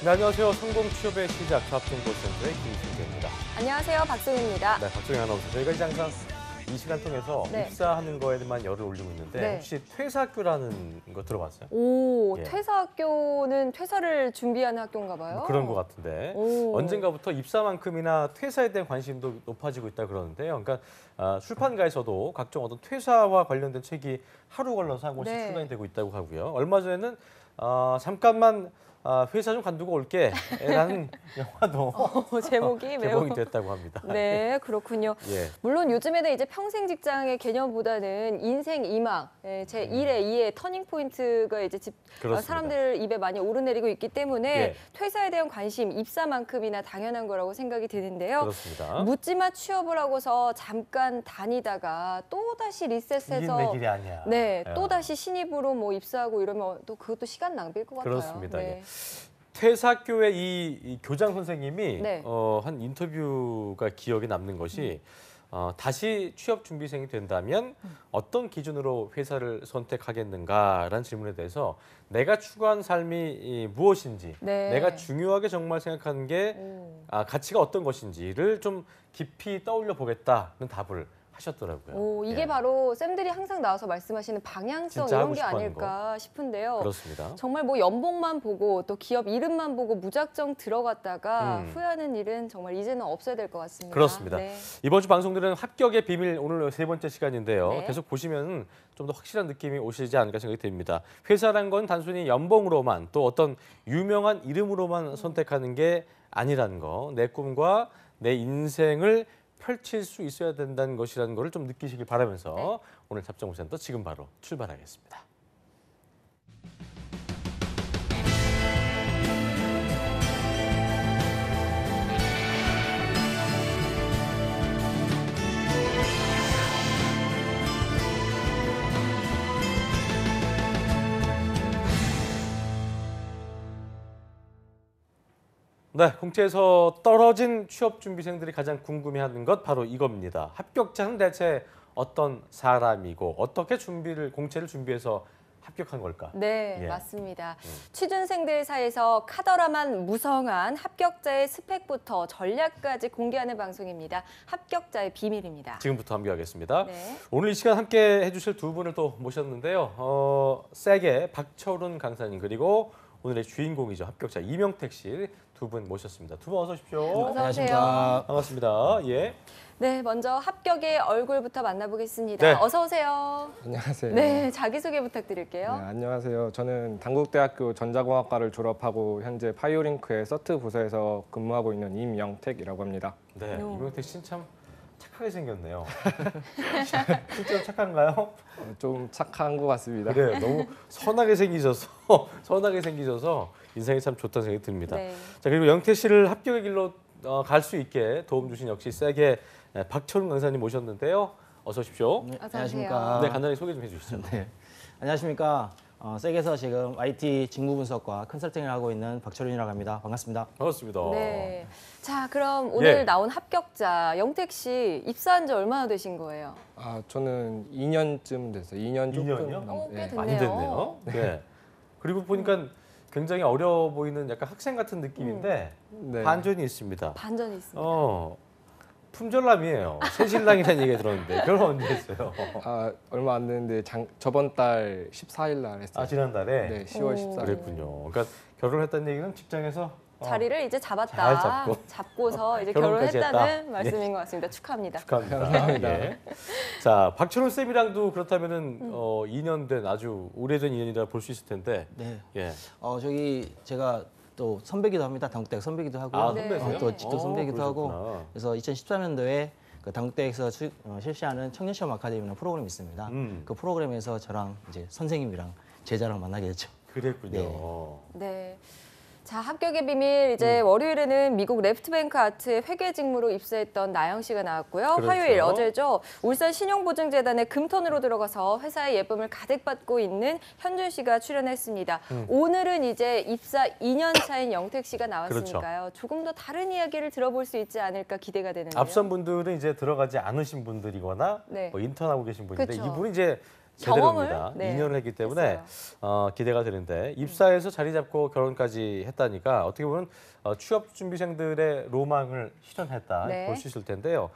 네, 안녕하세요. 성공 취업의 시작 조합정보센터의 김승재입니다. 안녕하세요. 박송입니다. 네, 박종희 아나운서. 저희가 이제 항상 이 시간 통해서 네. 입사하는 거에만 열을 올리고 있는데 네. 혹시 퇴사학교라는 거 들어봤어요? 오, 예. 퇴사학교는 퇴사를 준비하는 학교인가 봐요. 그런 것 같은데 오. 언젠가부터 입사만큼이나 퇴사에 대한 관심도 높아지고 있다 그러는데요. 그러니까 출판가에서도 각종 어떤 퇴사와 관련된 책이 하루 걸러서 한 권씩 네. 출간이 되고 있다고 하고요. 얼마 전에는 잠깐만 회사 좀 관두고 올게라는 영화도 제목이 매우 개봉이 됐다고 합니다. 네, 그렇군요. 예. 물론 요즘에는 이제 평생 직장의 개념보다는 인생 이망, 제 1의 2의 터닝 포인트가 이제 그렇습니다. 사람들 입에 많이 오르내리고 있기 때문에 예. 퇴사에 대한 관심, 입사만큼이나 당연한 거라고 생각이 드는데요. 그렇습니다. 묻지마 취업을 하고서 잠깐 다니다가 또 다시 이게 리셋해서 내 길이 아니야. 네, 예. 또 다시 신입으로 뭐 입사하고 이러면 또 그것도 시간 낭비일 것 같아요. 그렇습니다. 네. 퇴사학교의 이 교장 선생님이 네. 한 인터뷰가 기억에 남는 것이 다시 취업 준비생이 된다면 어떤 기준으로 회사를 선택하겠는가라는 질문에 대해서 내가 추구한 삶이 무엇인지, 네. 내가 중요하게 정말 생각하는 게 가치가 어떤 것인지를 좀 깊이 떠올려 보겠다는 답을 하셨더라고요. 오, 이게 예. 바로 쌤들이 항상 나와서 말씀하시는 방향성 진짜 이런 하고 게 싶어 하는 아닐까 싶은데요. 그렇습니다. 정말 뭐 연봉만 보고 또 기업 이름만 보고 무작정 들어갔다가 후회하는 일은 정말 이제는 없어야 될 것 같습니다. 그렇습니다. 네. 이번 주 방송들은 합격의 비밀 오늘 세 번째 시간인데요. 네. 계속 보시면 좀 더 확실한 느낌이 오시지 않을까 생각이 듭니다. 회사란 건 단순히 연봉으로만 또 어떤 유명한 이름으로만 선택하는 게 아니라는 거, 내 꿈과 내 인생을 펼칠 수 있어야 된다는 것이라는 것을 좀 느끼시길 바라면서 네. 오늘 잡정부센터 지금 바로 출발하겠습니다. 네, 공채에서 떨어진 취업 준비생들이 가장 궁금해하는 것 바로 이겁니다. 합격자는 대체 어떤 사람이고 어떻게 공채를 준비해서 합격한 걸까? 네, 예. 맞습니다. 취준생들 사이에서 카더라만 무성한 합격자의 스펙부터 전략까지 공개하는 방송입니다. 합격자의 비밀입니다. 지금부터 함께하겠습니다. 네. 오늘 이 시간 함께 해주실 두 분을 또 모셨는데요. 세게 박철훈 강사님 그리고 오늘의 주인공이죠. 합격자 이명택 씨 두 분 모셨습니다. 두 분 어서 오십시오. 어서 오세요. 반갑습니다. 예. 네, 먼저 합격의 얼굴부터 만나보겠습니다. 네. 어서 오세요. 안녕하세요. 네, 자기소개 부탁드릴게요. 네, 안녕하세요. 저는 단국대학교 전자공학과를 졸업하고 현재 파이오링크의 서트 부서에서 근무하고 있는 임영택이라고 합니다. 네, 요. 이명택 씨는 참 착하게 생겼네요. 실제로 착한가요? 좀 착한 것 같습니다. 그래요. 너무 선하게 생기셔서 인상이 참 좋다는 생각이 듭니다. 네. 자, 그리고 영태 씨를 합격의 길로 갈 수 있게 도움 주신 역시 세게 박철훈 강사님 모셨는데요. 어서 오십시오. 네, 어서 안녕하십니까. 네, 간단히 소개 좀 해주시죠. 네. 안녕하십니까. 세계에서 지금 IT 직무 분석과 컨설팅을 하고 있는 박철윤이라고 합니다. 반갑습니다. 반갑습니다. 네. 자, 그럼 오늘 예. 나온 합격자 영택 씨 입사한 지 얼마나 되신 거예요? 저는 2년쯤 됐어요. 2년 조금 2년이요? 꽤 네. 됐네요. 많이 됐네요. 네. 그리고 보니까 굉장히 어려 보이는 약간 학생 같은 느낌인데 네. 반전이 있습니다. 반전이 있습니다. 품절남이에요. 새 신랑이라는 얘기 들었는데 결혼 언제 했어요? 얼마 안 됐는데 저번 달 14일 날 했어요. 지난달에? 네, 10월 오. 14일. 그랬군요. 그러니까 결혼했다는 얘기는 직장에서 자리를 이제 잡았다. 잘 잡고서 이제 결혼까지 결혼했다는 했다. 말씀인 것 같습니다. 축하합니다. 축하합니다. 감사합니다. 예. 자, 박철훈 쌤이랑도 그렇다면은 2년 된 아주 오래된 인연이라 볼 수 있을 텐데. 네. 예. 저기 제가 또 선배기도 합니다. 단국대학 선배기도 하고요. 아, 네. 선배세요? 또 직접 선배기도 하고. 그러셨구나. 그래서 2014년도에 그 단국대에서 실시하는 청년시험 아카데미라는 프로그램이 있습니다. 그 프로그램에서 저랑 이제 선생님이랑 제자랑 만나게 됐죠. 그랬군요. 네. 자, 합격의 비밀 이제 월요일에는 미국 레프트뱅크 아트의 회계 직무로 입사했던 나영 씨가 나왔고요. 그렇죠. 화요일 어제죠. 울산 신용보증재단의 금턴으로 들어가서 회사의 예쁨을 가득 받고 있는 현준 씨가 출연했습니다. 오늘은 이제 입사 2년 차인 영택 씨가 나왔으니까요. 조금 더 다른 이야기를 들어볼 수 있지 않을까 기대가 되는데요. 앞선 분들은 이제 들어가지 않으신 분들이거나 네. 뭐 인턴하고 계신 분인데 그쵸. 이분이 이제 경험을, 제대로입니다. 네, 2년을 했기 때문에 기대가 되는데 입사해서 자리 잡고 결혼까지 했다니까 어떻게 보면 취업 준비생들의 로망을 실현했다 네. 볼 수 있을 텐데요.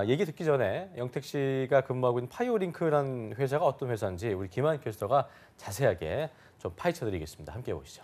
얘기 듣기 전에 영택 씨가 근무하고 있는 파이오링크라는 회사가 어떤 회사인지 우리 김한 캐스터가 자세하게 좀 파헤쳐드리겠습니다. 함께 보시죠.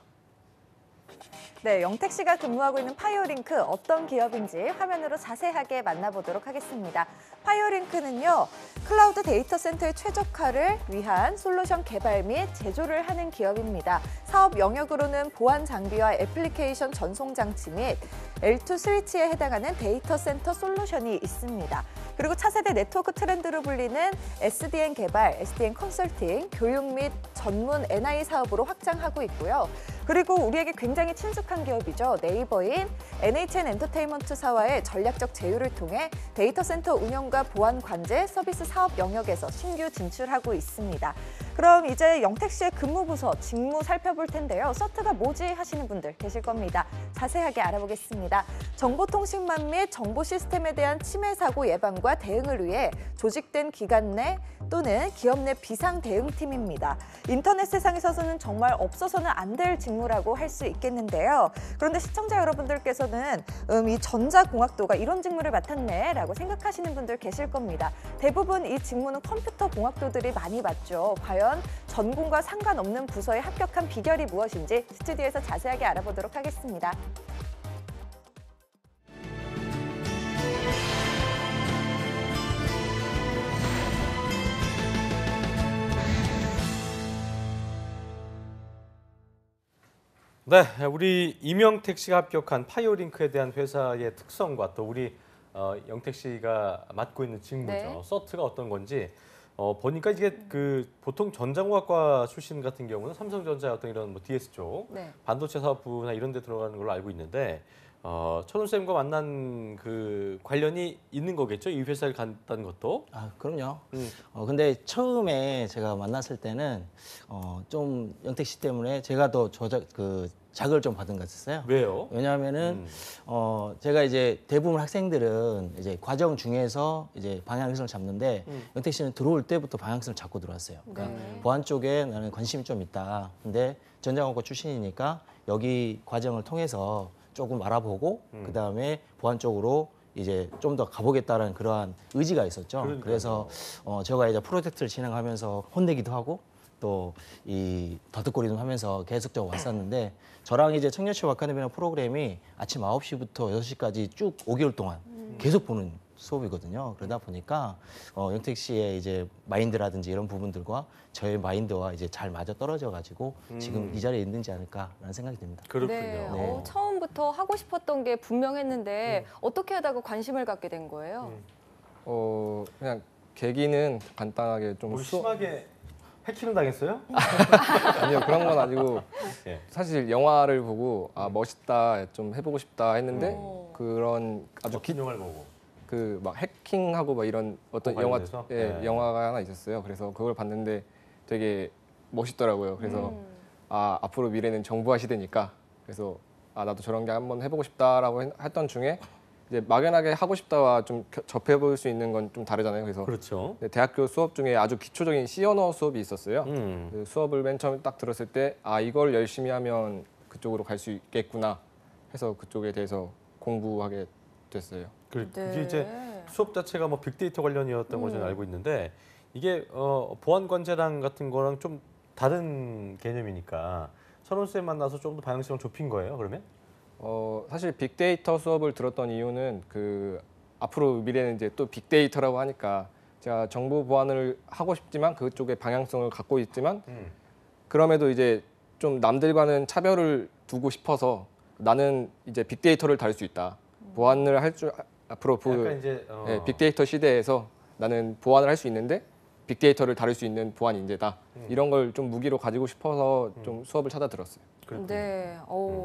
네, 영택 씨가 근무하고 있는 파이오링크 어떤 기업인지 화면으로 자세하게 만나보도록 하겠습니다. 파이오링크는요, 클라우드 데이터 센터의 최적화를 위한 솔루션 개발 및 제조를 하는 기업입니다. 사업 영역으로는 보안 장비와 애플리케이션 전송 장치 및 L2 스위치에 해당하는 데이터 센터 솔루션이 있습니다. 그리고 차세대 네트워크 트렌드로 불리는 SDN 개발, SDN 컨설팅, 교육 및 전문 NI 사업으로 확장하고 있고요. 그리고 우리에게 굉장히 친숙한 기업이죠. 네이버인 NHN 엔터테인먼트사와의 전략적 제휴를 통해 데이터 센터 운영과 보안 관제 서비스 사업 영역에서 신규 진출하고 있습니다. 그럼 이제 영택 씨의 근무 부서, 직무 살펴볼 텐데요. 서트가 뭐지 하시는 분들 계실 겁니다. 자세하게 알아보겠습니다. 정보통신망 및 정보 시스템에 대한 침해 사고 예방과 대응을 위해 조직된 기관 내 또는 기업 내 비상 대응팀입니다. 인터넷 세상에서는 정말 없어서는 안 될 직무라고 할 수 있겠는데요. 그런데 시청자 여러분들께서는 이 전자공학도가 이런 직무를 맡았네 라고 생각하시는 분들 계실 겁니다. 대부분 이 직무는 컴퓨터 공학도들이 많이 맡죠. 과연 전공과 상관없는 부서에 합격한 비결이 무엇인지 스튜디오에서 자세하게 알아보도록 하겠습니다. 네, 우리 이명택 씨가 합격한 파이오링크에 대한 회사의 특성과 또 우리 영택 씨가 맡고 있는 직무죠. 네. 서트가 어떤 건지 보니까 이게 그 보통 전자공학과 출신 같은 경우는 삼성전자 어떤 이런 뭐 DS 쪽 네. 반도체 사업부나 이런 데 들어가는 걸로 알고 있는데 천훈 쌤과 만난 그 관련이 있는 거겠죠? 이 회사를 갔다는 것도. 그럼요. 근데 처음에 제가 만났을 때는 좀 영택 씨 때문에 제가 더 자극을 좀 받은 것 같았어요. 왜요? 왜냐하면은 제가 이제 대부분 학생들은 이제 과정 중에서 이제 방향성을 잡는데 영택 씨는 들어올 때부터 방향성을 잡고 들어왔어요. 그러니까 네. 보안 쪽에 나는 관심이 좀 있다. 근데 전자공학과 출신이니까 여기 과정을 통해서 조금 알아보고 그 다음에 보안 쪽으로 이제 좀 더 가보겠다라는 그러한 의지가 있었죠. 그러니까요. 그래서 제가 이제 프로젝트를 진행하면서 혼내기도 하고 또 이 더듬거리도 하면서 계속적으로 왔었는데 저랑 이제 청년취업 아카데미라는 프로그램이 아침 9시부터 6시까지 쭉 5개월 동안 계속 보는 수업이거든요. 그러다 보니까 영택 씨의 이제 마인드라든지 이런 부분들과 저의 마인드와 이제 잘 맞아 떨어져 가지고 지금 이 자리에 있는지 않을까라는 생각이 듭니다. 그렇군요. 네. 처음부터 하고 싶었던 게 분명했는데 어떻게 하다가 관심을 갖게 된 거예요? 그냥 계기는 간단하게 좀 뭐 심하게 해킹을 당했어요? 아니요, 그런 건 아니고 예. 사실 영화를 보고 멋있다, 좀 해보고 싶다 했는데 오. 그런 아주 어떤 영화를 보고. 그 막 해킹하고 막 이런 어떤 그거 영화, 관련해서? 예, 네. 영화가 하나 있었어요. 그래서 그걸 봤는데 되게 멋있더라고요. 그래서 앞으로 미래는 정보화 시대니까 그래서 나도 저런 게 한번 해보고 싶다라고 했던 중에 이제 막연하게 하고 싶다와 좀 접해볼 수 있는 건 좀 다르잖아요. 그래서 그렇죠. 대학교 수업 중에 아주 기초적인 C 언어 수업이 있었어요. 음. 그 수업을 맨 처음 딱 들었을 때 이걸 열심히 하면 그쪽으로 갈 수 있겠구나 해서 그쪽에 대해서 공부하게 됐어요. 그게 이제 수업 자체가 뭐 빅데이터 관련이었던 걸 저는 알고 있는데 이게 보안 관제랑 같은 거랑 좀 다른 개념이니까 선원 쌤 만나서 좀 더 방향성을 좁힌 거예요. 그러면? 사실 빅데이터 수업을 들었던 이유는 그 앞으로 미래는 이제 또 빅데이터라고 하니까 제가 정보 보안을 하고 싶지만 그쪽에 방향성을 갖고 있지만 그럼에도 이제 좀 남들과는 차별을 두고 싶어서 나는 이제 빅데이터를 다룰 수 있다. 보안을 할 줄 앞으로 약간 이제 빅데이터 시대에서 나는 보안을 할 수 있는데 빅데이터를 다룰 수 있는 보안 인재다. 이런 걸 좀 무기로 가지고 싶어서 좀 수업을 찾아 들었어요. 그렇군요. 네,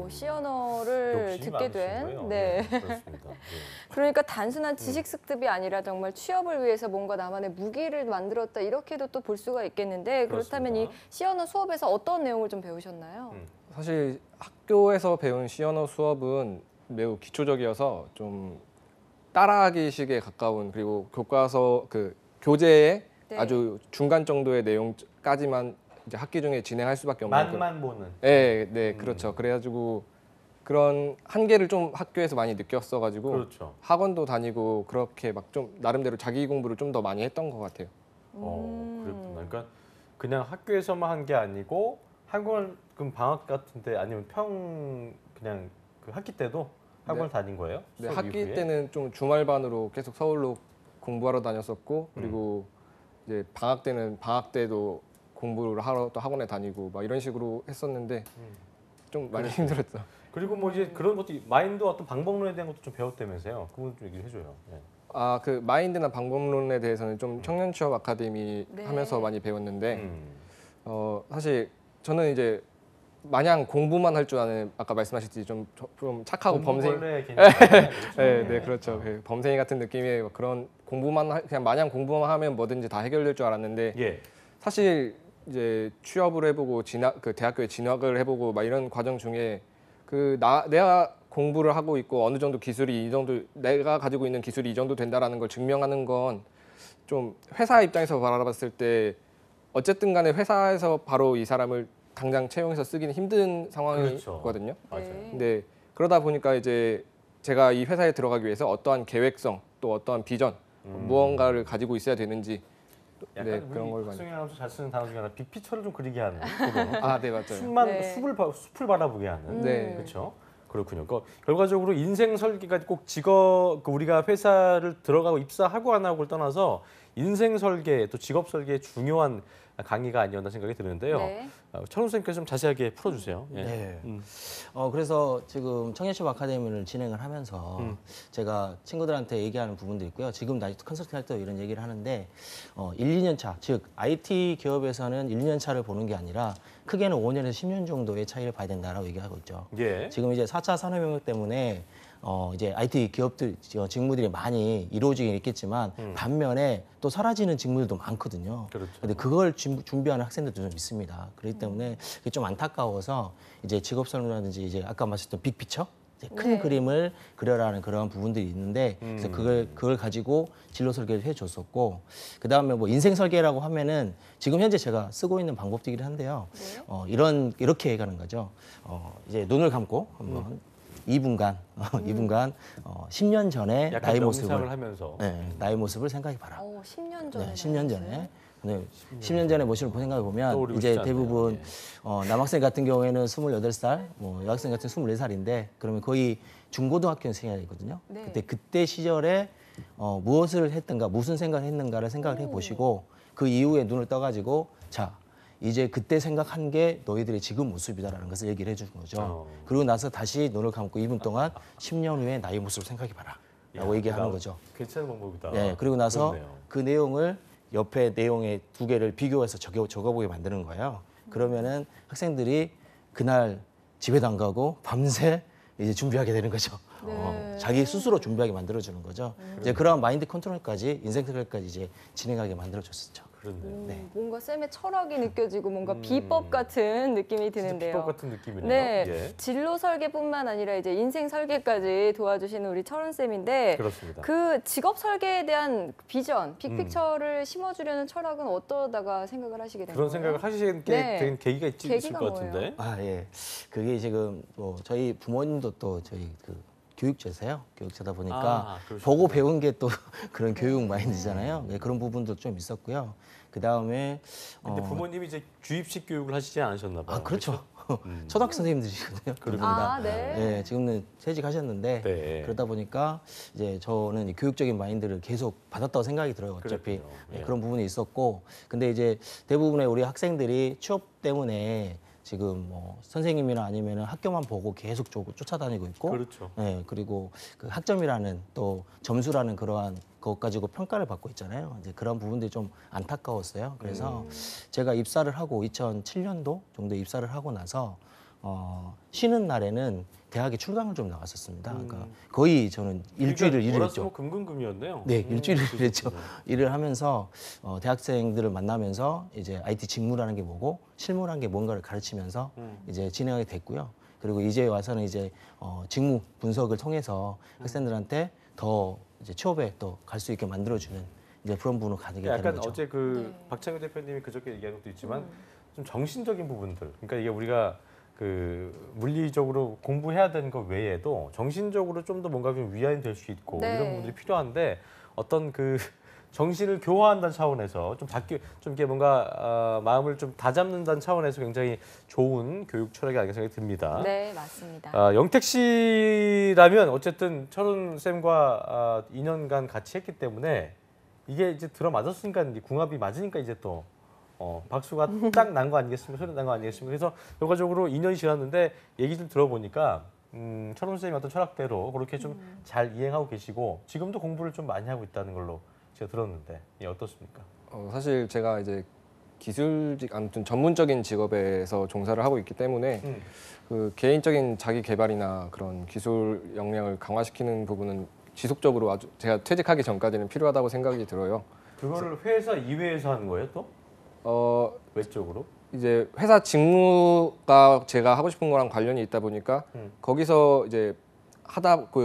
C 언어를 욕심이 듣게 많으신 된. 거예요? 네. 그렇습니다. 네. 그러니까 단순한 지식 습득이 아니라 정말 취업을 위해서 뭔가 나만의 무기를 만들었다 이렇게도 또 볼 수가 있겠는데 그렇다면 이 그렇습니다. C 언어 수업에서 어떤 내용을 좀 배우셨나요? 사실 학교에서 배운 C 언어 수업은 매우 기초적이어서 좀 따라하기식에 가까운 그리고 교과서 그 교재에 네. 아주 중간 정도의 내용까지만 이제 학기 중에 진행할 수밖에 없는 맛만 보는. 네, 네, 그렇죠. 그래가지고 그런 한계를 좀 학교에서 많이 느꼈어가지고 그렇죠. 학원도 다니고 그렇게 막 좀 나름대로 자기 공부를 좀 더 많이 했던 것 같아요. 그랬구나. 그러니까 그냥 학교에서만 한 게 아니고 학원 그럼 방학 같은데 아니면 그냥 그 학기 때도 학원을 다닌 거예요? 네, 수업 학기 이후에? 때는 좀 주말반으로 계속 서울로 공부하러 다녔었고 그리고 이제 방학 때는 방학 때도 공부를 하러 또 학원에 다니고 막 이런 식으로 했었는데 좀 많이 힘들었죠. 그리고 뭐 이제 그런 것도 마인드 어떤 방법론에 대한 것도 좀 배웠다면서요? 그건 좀 얘기해 줘요. 네. 아, 그 마인드나 방법론에 대해서는 좀 청년 취업 아카데미 네. 하면서 많이 배웠는데 음. 사실 저는 이제 마냥 공부만 할 줄 아는 아까 말씀하셨듯이 좀 착하고 범생 원래 개념. 네, 네, 그렇죠. 그 범생이 같은 느낌의 그런 그냥 마냥 공부만 하면 뭐든지 다 해결될 줄 알았는데 예. 사실 이제 취업을 해보고 그 대학교에 진학을 해보고 막 이런 과정 중에 내가 공부를 하고 있고 어느 정도 기술이 이 정도 내가 가지고 있는 기술이 이 정도 된다라는 걸 증명하는 건 좀 회사 입장에서 바라봤을 때 어쨌든 간에 회사에서 바로 이 사람을 당장 채용해서 쓰기는 힘든 상황이거든요. 맞아요. 네. 근데 그러다 보니까 이제 제가 이 회사에 들어가기 위해서 어떠한 계획성 또 어떠한 비전 무언가를 가지고 있어야 되는지 약간 그런 걸 많이. 박승현 아나운서 잘 쓰는 단어 중에 하나 빅피처를 좀 그리게 하는 그거. 아, 네, 맞아요. 네. 숲을 바라보게 하는. 네. 그렇죠. 그렇군요. 결과적으로 인생 설계가 꼭 우리가 회사를 들어가고 입사하고 안 하고를 떠나서 인생 설계 또 직업 설계에 중요한 강의가 아니었나 생각이 드는데요. 네. 천훈 선생님께서 좀 자세하게 풀어주세요. 예. 네. 그래서 지금 청년취업 아카데미를 진행을 하면서 제가 친구들한테 얘기하는 부분도 있고요. 지금 나 컨설팅 할 때 이런 얘기를 하는데 1, 2년 차, 즉 IT 기업에서는 1, 2년 차를 보는 게 아니라 크게는 5년에서 10년 정도의 차이를 봐야 된다라고 얘기하고 있죠. 예. 지금 이제 4차 산업혁명 때문에 이제 IT 기업들 직무들이 많이 이루어지긴 있겠지만 반면에 또 사라지는 직무들도 많거든요. 그렇죠. 근데 그걸 준비하는 학생들도 좀 있습니다. 그렇기 때문에 그게 좀 안타까워서 이제 직업 설명이라든지 이제 아까 말씀드렸던 빅피처 이제 큰 네. 그림을 그려라는 그런 부분들이 있는데 그래서 그걸 가지고 진로 설계를 해줬었고 그 다음에 뭐 인생 설계라고 하면은 지금 현재 제가 쓰고 있는 방법들이긴 한데요. 네. 이렇게 얘기하는 거죠. 이제 눈을 감고 한번 2분간 10년 전에 약간 나의 명상을 모습을 하면서. 나의 모습을 생각해 봐라. 10년 전에. 네, 10년 전에. 네, 10년 전에 모습을 생각해 보면 떠오르고 이제 싶지 않네요. 대부분 예. 남학생 같은 경우에는 28살, 뭐 여학생 같은 24살인데 그러면 거의 중고등학교생이거든요. 네. 그때 시절에 무엇을 했던가, 무슨 생각을 했는가를 생각을 해 보시고 그 이후에 눈을 떠 가지고 자, 이제 그때 생각한 게 너희들의 지금 모습이다라는 것을 얘기를 해주는 거죠. 그리고 나서 다시 눈을 감고 2분 동안 10년 후에 나의 모습을 생각해 봐라. 라고 얘기하는 거죠. 괜찮은 방법이다. 네, 그리고 나서 그렇네요. 그 내용을 옆에 내용의 두 개를 비교해서 적어보게 만드는 거예요. 그러면은 학생들이 그날 집에도 안 가고 밤새 이제 준비하게 되는 거죠. 네. 자기 스스로 준비하게 만들어주는 거죠. 이제 그런 마인드 컨트롤까지 인생 설계까지 이제 진행하게 만들어줬었죠. 그렇네요. 네. 뭔가 쌤의 철학이 느껴지고 뭔가 비법 같은 느낌이 진짜 드는데요. 비법 같은 느낌이네요. 네, 예. 진로 설계뿐만 아니라 이제 인생 설계까지 도와주시는 우리 철원 쌤인데 그렇습니다. 그 직업 설계에 대한 비전, 빅픽처를 심어주려는 철학은 어떠다가 생각을 하시게 된 그런 거예요? 생각을 하시게 네. 된 계기가 있을 계기가 것 같은데. 아, 예. 그게 지금 뭐 저희 부모님도 또 저희 그 교육자세요. 교육자다 보니까 그러시군요. 보고 배운 게 또 그런 교육 마인드잖아요. 네, 그런 부분도 좀 있었고요. 그 다음에 근데 부모님이 이제 주입식 교육을 하시지 않으셨나 봐요. 그렇죠. 초등학교 선생님들이시거든요. 아, 네. 네, 지금은 퇴직하셨는데 네. 그러다 보니까 이제 저는 이 교육적인 마인드를 계속 받았다고 생각이 들어요. 어차피 그랬군요. 네, 예. 그런 부분이 있었고, 근데 이제 대부분의 우리 학생들이 취업 때문에 지금 뭐 선생님이나 아니면은 학교만 보고 계속 쫓아다니고 있고, 그렇죠. 네, 그리고 그 학점이라는 또 점수라는 그러한 것 가지고 평가를 받고 있잖아요. 이제 그런 부분들이 좀 안타까웠어요. 그래서 제가 입사를 하고 2007년도 정도에 입사를 하고 나서 쉬는 날에는 대학에 출강을 좀 나갔었습니다. 그러니까 거의 저는 일주일을 일을 그러니까 했죠. 월화수목 금금금이었네요. 네, 일주일을 일했죠. 그렇군요. 일을 하면서 대학생들을 만나면서 이제 IT 직무라는 게 뭐고 실무라는 게 뭔가를 가르치면서 이제 진행하게 됐고요. 그리고 이제 와서는 이제 직무 분석을 통해서 학생들한테 더 이제 취업에 또 갈 수 있게 만들어주는 이제 그런 부분으로 가게 되는 약간 거죠. 어제 그 네. 박창규 대표님이 그저께 얘기한 것도 있지만 좀 정신적인 부분들, 그러니까 이게 우리가 그 물리적으로 공부해야 되는 것 외에도 정신적으로 좀 더 뭔가 좀 위안이 될 수 있고 네. 이런 부분들이 필요한데 어떤 그 정신을 교화한다는 차원에서 좀 이렇게 뭔가 마음을 좀 다잡는다는 차원에서 굉장히 좋은 교육 철학이 아닌가 생각이 듭니다. 네, 맞습니다. 영택 씨라면 어쨌든 철훈 쌤과 2년간 같이 했기 때문에 이게 이제 들어맞았으니까 이제 궁합이 맞으니까 이제 또 박수가 딱 난 거 아니겠습니까? 소리 난 거 아니겠습니까? 그래서 결과적으로 2년이 지났는데 얘기 좀 들어보니까 철훈 쌤이 어떤 철학대로 그렇게 좀 잘 이행하고 계시고 지금도 공부를 좀 많이 하고 있다는 걸로 제가 들었는데 예, 어떻습니까? 사실 제가 이제 기술직 아무튼 전문적인 직업에서 종사를 하고 있기 때문에 그 개인적인 자기 개발이나 그런 기술 역량을 강화시키는 부분은 지속적으로 아주 제가 퇴직하기 전까지는 필요하다고 생각이 들어요. 그거를 회사 이외에서 하는 거예요 또? 외적으로? 이제 회사 직무가 제가 하고 싶은 거랑 관련이 있다 보니까 거기서 이제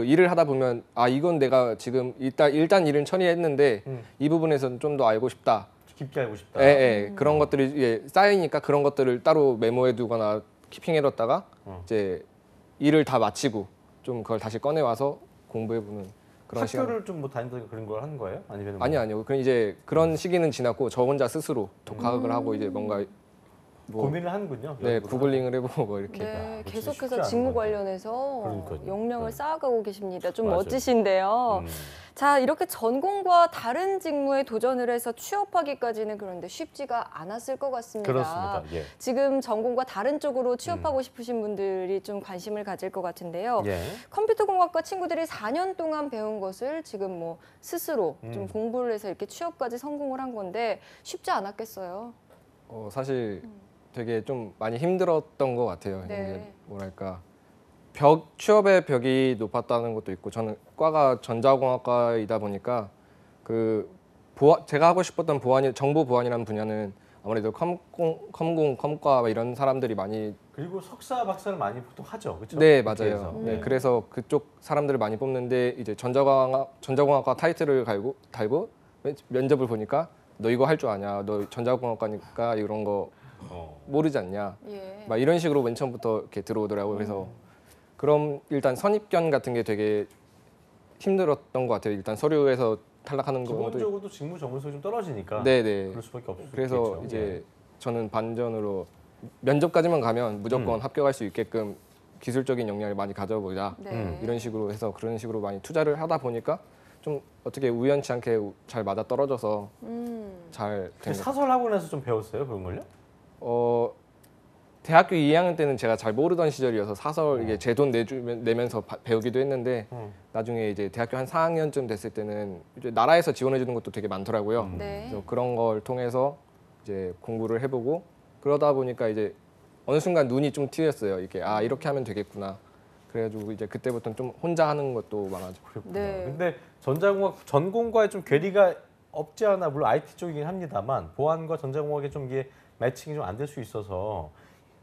일을 하다 보면 이건 내가 지금 일단 일은 처리했는데 이 부분에서는 좀 더 알고 싶다. 깊게 알고 싶다. 그런 것들이 쌓이니까 그런 것들을 따로 메모해 두거나 키핑해 뒀다가 이제 일을 다 마치고 좀 그걸 다시 꺼내 와서 공부해 보는 그런 시간. 학교를 좀 뭐 다닌다든가 그런 걸 하는 거예요? 아니면 아니요. 그럼 이제 그런 시기는 지났고 저 혼자 스스로 독학을 하고 이제 뭔가 고민을 하는군요. 네, 연구를 구글링을 해보고 뭐 이렇게. 네, 그거 계속해서 쉽지 않은 직무 건데. 관련해서 그러니까요. 역량을 네. 쌓아가고 계십니다. 좀 맞아요. 멋지신데요. 자, 이렇게 전공과 다른 직무에 도전을 해서 취업하기까지는 그런데 쉽지가 않았을 것 같습니다. 그렇습니다. 예. 지금 전공과 다른 쪽으로 취업하고 싶으신 분들이 좀 관심을 가질 것 같은데요. 예. 컴퓨터공학과 친구들이 4년 동안 배운 것을 지금 뭐 스스로 좀 공부를 해서 이렇게 취업까지 성공을 한 건데 쉽지 않았겠어요. 사실 되게 좀 많이 힘들었던 것 같아요. 네. 이게 뭐랄까 취업의 벽이 높았다는 것도 있고 저는 과가 전자공학과이다 보니까 제가 하고 싶었던 정보 보안이라는 분야는 아무래도 컴과 이런 사람들이 많이 그리고 석사 박사를 많이 보통 하죠, 그렇죠? 네 맞아요. 네, 그래서 그쪽 사람들을 많이 뽑는데 이제 전자공학과 타이틀을 달고 면접을 보니까 너 이거 할 줄 아냐? 너 전자공학과니까 이런 거 모르지 않냐? 예. 막 이런 식으로 맨 처음부터 이렇게 들어오더라고요. 그래서 그럼 일단 선입견 같은 게 되게 힘들었던 것 같아요. 일단 서류에서 탈락하는 것도 기본적으로도 직무 전문성이 좀 떨어지니까 네네. 그럴 수밖에 없겠죠. 그래서 이제 저는 반전으로 면접까지만 가면 무조건 합격할 수 있게끔 기술적인 역량을 많이 가져보자 네. 이런 식으로 해서 그런 식으로 많이 투자를 하다 보니까 좀 어떻게 우연치 않게 잘 맞아 떨어져서 잘 된 것 사설 학원에서 좀 배웠어요, 그런 걸요? 대학교 2학년 때는 제가 잘 모르던 시절이어서 사설 이게 제 돈 내면서 배우기도 했는데 나중에 이제 대학교 한 4학년쯤 됐을 때는 이제 나라에서 지원해 주는 것도 되게 많더라고요. 네. 그래서 그런 걸 통해서 이제 공부를 해보고 그러다 보니까 이제 어느 순간 눈이 좀 트였어요. 이게 이렇게 하면 되겠구나. 그래가지고 이제 그때부터는 좀 혼자 하는 것도 많아지고. 그렇구나. 네. 근데 전자공학 전공과의 좀 괴리가 없지 않아 물론 IT 쪽이긴 합니다만 보안과 전자공학의 좀 이게 매칭이 좀 안 될 수 있어서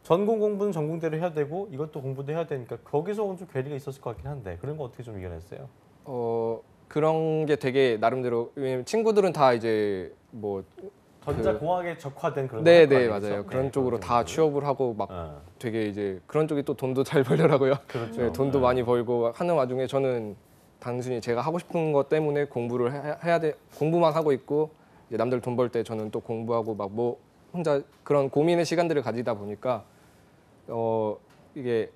전공 공부는 전공대로 해야 되고 이것도 공부도 해야 되니까 거기서 좀 괴리가 있었을 것 같긴 한데 그런 거 어떻게 좀 이겨냈어요? 그런 게 되게 나름대로 왜냐면 친구들은 다 이제 뭐 전자공학에 적화된 그런 네네 거 아니겠죠? 맞아요. 그런 네, 쪽으로 다 쪽으로. 취업을 하고 막 어. 되게 이제 그런 쪽이 또 돈도 잘 벌더라고요. 그렇죠. 네, 돈도 많이 벌고 하는 와중에 저는 단순히 제가 하고 싶은 것 때문에 공부를 해야 돼 공부만 하고 있고 이제 남들 돈 벌 때 저는 또 공부하고 막 뭐 혼자 그런 고민의 시간들을 가지다 보니까 이게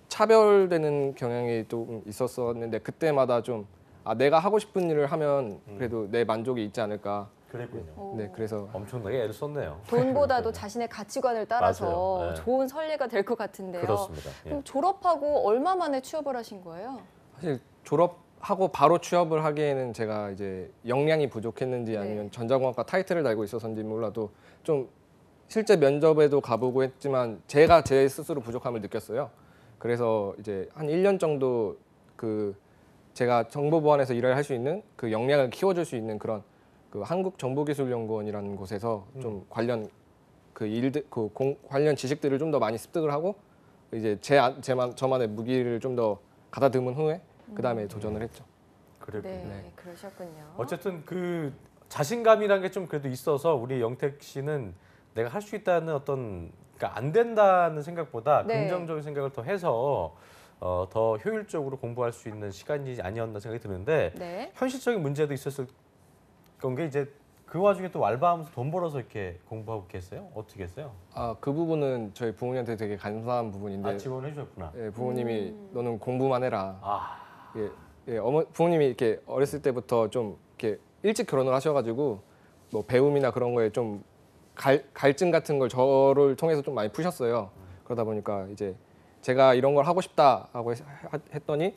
차별되는 경향이 좀 있었었는데 그때마다 좀 내가 하고 싶은 일을 하면 그래도 내 만족이 있지 않을까. 그랬군요. 네, 그래서 엄청나게 애를 썼네요. 돈보다도 자신의 가치관을 따라서 맞아요. 네. 좋은 선례가 될 것 같은데요. 그렇습니다. 예. 그럼 졸업하고 얼마 만에 취업을 하신 거예요? 사실 졸업하고 바로 취업을 하기에는 제가 이제 역량이 부족했는지 네. 아니면 전자공학과 타이틀을 달고 있어서인지 몰라도 좀 실제 면접에도 가보고 했지만 제가 제 스스로 부족함을 느꼈어요. 그래서 이제 한 1년 정도 제가 정보보안에서 일을 할 수 있는 그 역량을 키워줄 수 있는 그런 그 한국정보기술연구원이라는 곳에서 좀 관련 관련 지식들을 좀 더 많이 습득을 하고 이제 저만의 무기를 좀 더 가다듬은 후에 그 다음에 도전을 했죠. 그랬군요. 네, 그러셨군요. 어쨌든 그 자신감이라는 게 좀 그래도 있어서 우리 영택 씨는 내가 할 수 있다는 어떤 그러니까 안 된다는 생각보다 네. 긍정적인 생각을 더 해서 더 효율적으로 공부할 수 있는 시간이 아니었나 생각이 드는데 네. 현실적인 문제도 있었을 건 게 이제 그 와중에 또 알바하면서 돈 벌어서 이렇게 공부하고 계세요? 어떻게 했어요? 그 부분은 저희 부모님한테 되게 감사한 부분인데 지원해 주셨구나. 예, 부모님이 너는 공부만 해라. 아, 예, 부모님이 이렇게 어렸을 때부터 좀 이렇게 일찍 결혼을 하셔가지고 뭐 배움이나 그런 거에 좀 갈증 같은 걸 저를 통해서 좀 많이 푸셨어요. 그러다 보니까 이제 제가 이런 걸 하고 싶다 하고 했더니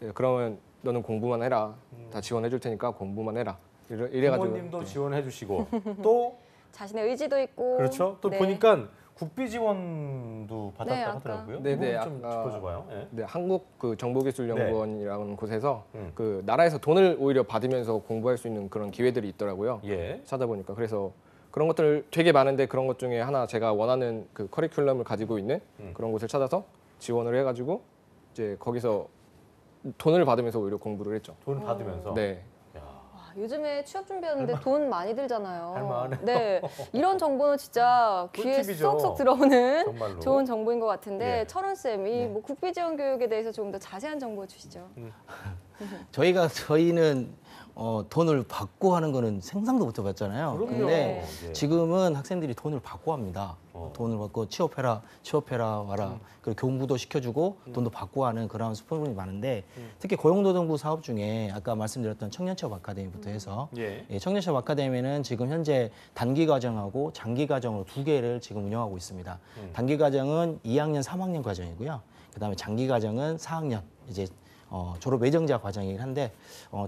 예, 그러면 너는 공부만 해라. 다 지원해 줄 테니까 공부만 해라. 이래가지고 부모님도 네. 지원해 주시고 또 자신의 의지도 있고. 그렇죠. 또 네. 보니까 국비 지원도 네, 받았다고 아까. 하더라고요. 네, 이 부분 네, 좀 아까- 짚어줘봐요. 예. 네, 한국 그 정보기술연구원이라는 곳에서 음. 그 나라에서 돈을 오히려 받으면서 공부할 수 있는 그런 기회들이 있더라고요. 예. 찾아보니까 그래서 그런 것들 되게 많은데 그런 것 중에 하나 제가 원하는 그 커리큘럼을 가지고 있는 그런 곳을 찾아서 지원을 해가지고 이제 거기서 돈을 받으면서 오히려 공부를 했죠. 돈 받으면서. 네. 야, 와, 요즘에 취업 준비하는데 돈 많이 들잖아요. 할만하네요. 네, 이런 정보는 진짜 귀에 꿀팁이죠. 쏙쏙 들어오는 정말로. 좋은 정보인 것 같은데 예. 철원 쌤이 네. 뭐 국비 지원 교육에 대해서 조금 더 자세한 정보 주시죠. 저희는 돈을 받고 하는 거는 상상도 못 해봤잖아요. 그럼요. 근데 예. 지금은 학생들이 돈을 받고 합니다. 돈을 받고 취업해라 와라. 그리고 공부도 시켜주고 돈도 받고 하는 그런 부분이 많은데 특히 고용노동부 사업 중에 아까 말씀드렸던 청년취업 아카데미부터 해서 예. 예, 청년취업 아카데미는 지금 현재 단기 과정하고 장기 과정으로 두 개를 지금 운영하고 있습니다. 단기 과정은 2학년, 3학년 과정이고요. 그다음에 장기 과정은 4학년 이제 졸업 예정자 과정이긴 한데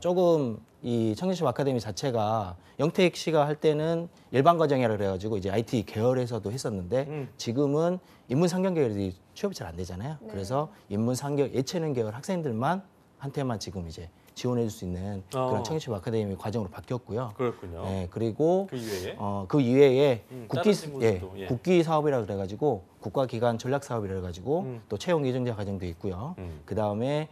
조금 이 청년취업 아카데미 자체가 영택 씨가 할 때는 일반 과정이라 그래가지고 이제 IT 계열에서도 했었는데 지금은 인문상경 계열이 취업이 잘 안 되잖아요. 네. 그래서 인문상경 예체능 계열 학생들만 한테만 지금 이제 지원해줄 수 있는 그런 청년취업 아카데미 과정으로 바뀌었고요. 그렇군요. 네, 그리고 그 이외에 그 이외에 다른 친구들도, 예. 국기 사업이라 그래가지고 국가기관 전략 사업이라 그래가지고 또 채용 예정자 과정도 있고요. 그 다음에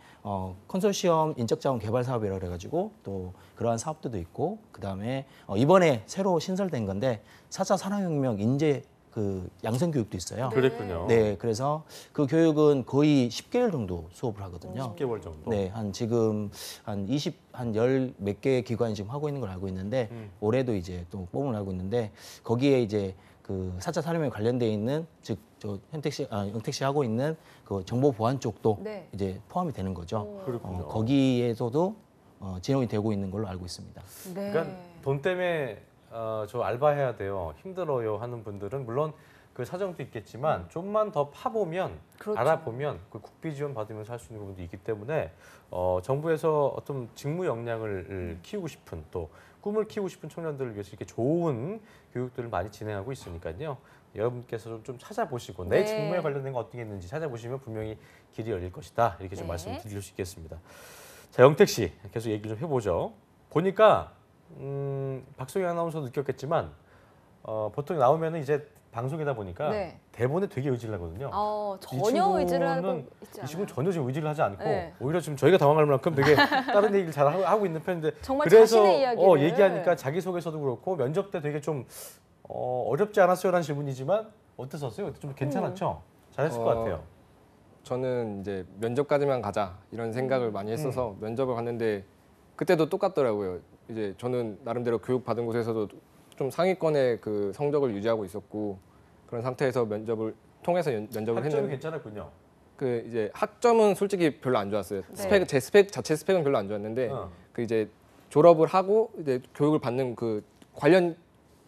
컨소시엄 인적자원 개발 사업이라 그래가지고 또 그러한 사업들도 있고 그 다음에 이번에 새로 신설된 건데 4차 산업혁명 인재 그 양성 교육도 있어요. 그랬군요. 네, 그래서 그 교육은 거의 10개월 정도 수업을 하거든요. 10개월 정도. 네, 지금 한 10 몇 개의 기관이 지금 하고 있는 걸 알고 있는데 올해도 이제 또 뽑음을 알고 있는데 거기에 이제 그 4차 산업혁명 관련돼 있는 즉 저 영택 씨 하고 있는 그 정보 보안 쪽도 네. 이제 포함이 되는 거죠. 그렇군요. 거기에서도 진행이 되고 있는 걸로 알고 있습니다. 네. 그러니까 돈 때문에 저 알바해야 돼요. 힘들어요 하는 분들은 물론 그 사정도 있겠지만 좀만 더 파보면 그렇죠. 알아보면 그 국비 지원 받으면서 할 수 있는 부분도 있기 때문에 정부에서 어떤 직무 역량을 키우고 싶은 또 꿈을 키우고 싶은 청년들을 위해서 이렇게 좋은 교육들을 많이 진행하고 있으니까요. 여러분께서 좀 찾아보시고 내 네. 직무에 관련된 거 어떤 게 있는지 찾아보시면 분명히 길이 열릴 것이다. 이렇게 좀 네. 말씀드릴 수 있겠습니다. 자, 영택 씨 계속 얘기 좀 해보죠. 보니까 박소희 아나운서도 느꼈겠지만 보통 나오면은 이제 방송이다 보니까 네. 대본에 되게 의지를 하거든요. 전혀 의지를 하고 친구는- 있지 이 않아요. 친구는 전혀 지금 의지를 하지 않고 네. 오히려 지금 저희가 당황할 만큼 되게 다른 얘기를 잘 하고 있는 편인데 정말 그래서 자신의 이야기를 얘기하니까 자기소개서도 그렇고 면접 때 되게 좀 어렵지 않았어요라는 질문이지만 어땠었어요? 좀 괜찮았죠? 잘했을 것 같아요. 저는 이제 면접까지만 가자 이런 생각을 많이 했어서 면접을 갔는데 그때도 똑같더라고요. 이제 저는 나름대로 교육 받은 곳에서도 좀 상위권의 그 성적을 유지하고 있었고 그런 상태에서 면접을 통해서 면접을 학점이 했는데 괜찮았군요. 그 이제 학점은 솔직히 별로 안 좋았어요. 네. 제 스펙 자체 스펙은 별로 안 좋았는데 어. 그 이제 졸업을 하고 이제 교육을 받는 그 관련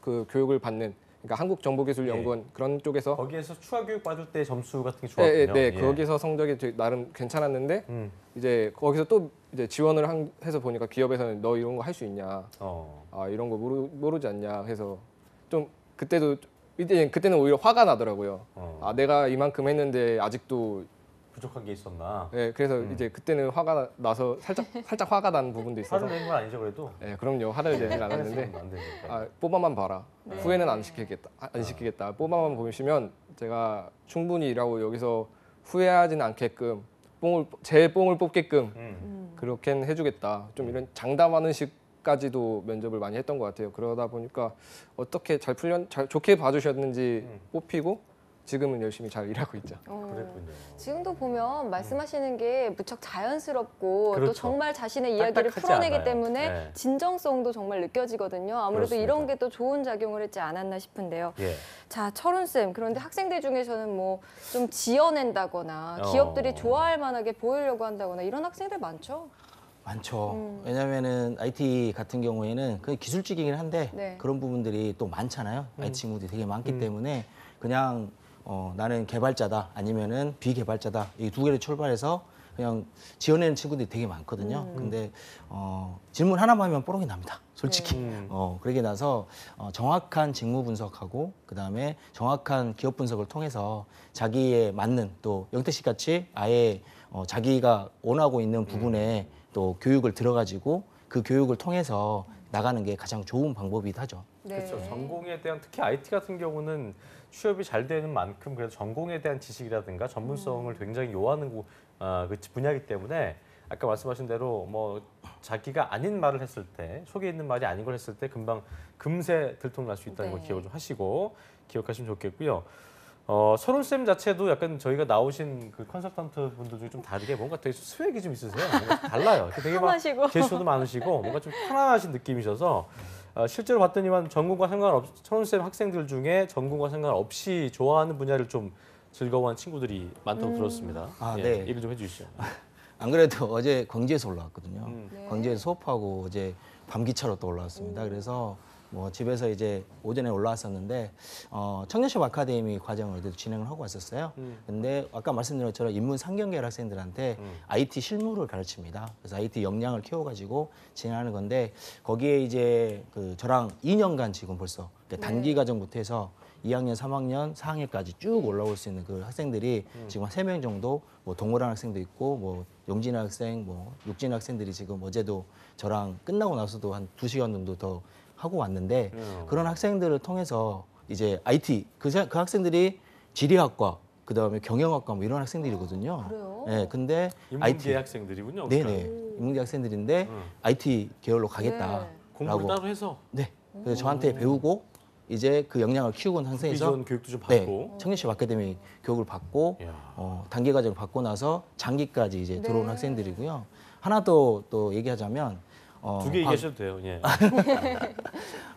그 교육을 받는 그러니까 한국정보기술연구원 그런 쪽에서 거기에서 추가 교육 받을 때 점수 같은 게 네, 좋았군요. 네, 거기서 성적이 되게 나름 괜찮았는데 이제 거기서 또 이제 지원을 해서 보니까 기업에서는 너 이런 거 할 수 있냐, 아 이런 거 모르지 않냐 해서 좀 그때는 오히려 화가 나더라고요. 아 내가 이만큼 했는데 아직도 부족한 게 있었나? 네, 그래서 이제 그때는 화가 나서 살짝 화가 난 부분도 있어서 화를 낸 건 아니죠 그래도? 네, 그럼요 화를 내진 않았는데 안 되니까. 아, 뽑아만 봐라. 후회는 안 시키겠다. 뽑아만 보시면 제가 충분히 일하고 여기서 후회하지는 않게끔 제 뽕을 뽑게끔 그렇게는 해주겠다. 좀 이런 장담하는 식까지도 면접을 많이 했던 것 같아요. 그러다 보니까 어떻게 잘 좋게 봐주셨는지 뽑히고 지금은 열심히 잘 일하고 있죠. 그랬군요. 지금도 보면 말씀하시는 게 무척 자연스럽고 그렇죠. 또 정말 자신의 이야기를 딱딱하지 풀어내기 않아요. 때문에 네. 진정성도 정말 느껴지거든요. 아무래도 그렇습니다. 이런 게 또 좋은 작용을 했지 않았나 싶은데요. 예. 자, 철훈 쌤, 그런데 학생들 중에서는 뭐 좀 지어낸다거나 기업들이 좋아할 만하게 보이려고 한다거나 이런 학생들 많죠? 많죠. 왜냐면은 IT 같은 경우에는 그 기술직이긴 한데 네. 그런 부분들이 또 많잖아요. IT 친구들이 되게 많기 때문에 그냥 나는 개발자다 아니면은 비개발자다 이 두 개를 출발해서 그냥 지어내는 친구들이 되게 많거든요. 근데 질문 하나만 하면 뽀록이 납니다. 솔직히. 그러게 나서 정확한 직무 분석하고 그다음에 정확한 기업 분석을 통해서 자기에 맞는 또 영택 씨 같이 아예 자기가 원하고 있는 부분에 또 교육을 들어가지고 그 교육을 통해서 나가는 게 가장 좋은 방법이기도 하죠. 네. 그렇죠. 전공에 대한 특히 IT 같은 경우는 취업이 잘 되는 만큼 그래도 전공에 대한 지식이라든가 전문성을 굉장히 요하는 그 분야이기 때문에 아까 말씀하신 대로 뭐 자기가 아닌 말을 했을 때 속에 있는 말이 아닌 걸 했을 때 금세 들통날 수 있다는 걸 네. 기억을 좀 하시고 기억하시면 좋겠고요. 철훈 쌤 자체도 약간 저희가 나오신 그 컨설턴트 분들 중에 좀 다르게 뭔가 되게 스웩이 좀 있으세요. 뭔가 좀 달라요. 되게 막 편하시고. 제스처도 많으시고 뭔가 좀 편안하신 느낌이셔서 실제로 봤더니만 전공과 철훈 쌤 학생들 중에 전공과 상관없이 좋아하는 분야를 좀 즐거워하는 친구들이 많다고 들었습니다. 아, 예, 네. 얘기 좀 해주시죠. 안 그래도 어제 광주에서 올라왔거든요. 네. 광주에서 수업하고 어제 밤기차로 또 올라왔습니다. 그래서 뭐 집에서 이제 오전에 올라왔었는데 청년샵 아카데미 과정을 그래도 진행을 하고 왔었어요. 근데 아까 말씀드린 것처럼 인문 상경계열 학생들한테 IT 실무를 가르칩니다. 그래서 IT 역량을 키워가지고 진행하는 건데 거기에 이제 그 저랑 2년간 지금 벌써 단기 과정부터 해서 2학년, 3학년, 4학년까지 쭉 올라올 수 있는 그 학생들이 지금 한 3명 정도 뭐 동물원 학생도 있고 뭐 용진 학생, 뭐 육진 학생들이 지금 어제도 저랑 끝나고 나서도 한 2시간 정도 더 하고 왔는데 그런 학생들을 통해서 이제 IT 그 학생들이 지리학과 그다음에 경영학과 뭐 이런 학생들이거든요. 그래요? 네, 근데 인문계 학생들이군요. 네네 인문계 학생들인데 IT 계열로 네. 가겠다라고 공부를 따로 해서 네. 그래서 저한테 배우고 이제 그 역량을 키우고 있는 상태에서 비전 교육도 좀 네, 받고. 청년십 아카데미 교육을 받고 이야. 단기 과정을 받고 나서 장기까지 이제 네. 들어온 학생들이고요. 하나 더 또 얘기하자면 두 개 얘기하셔도 돼요. 예.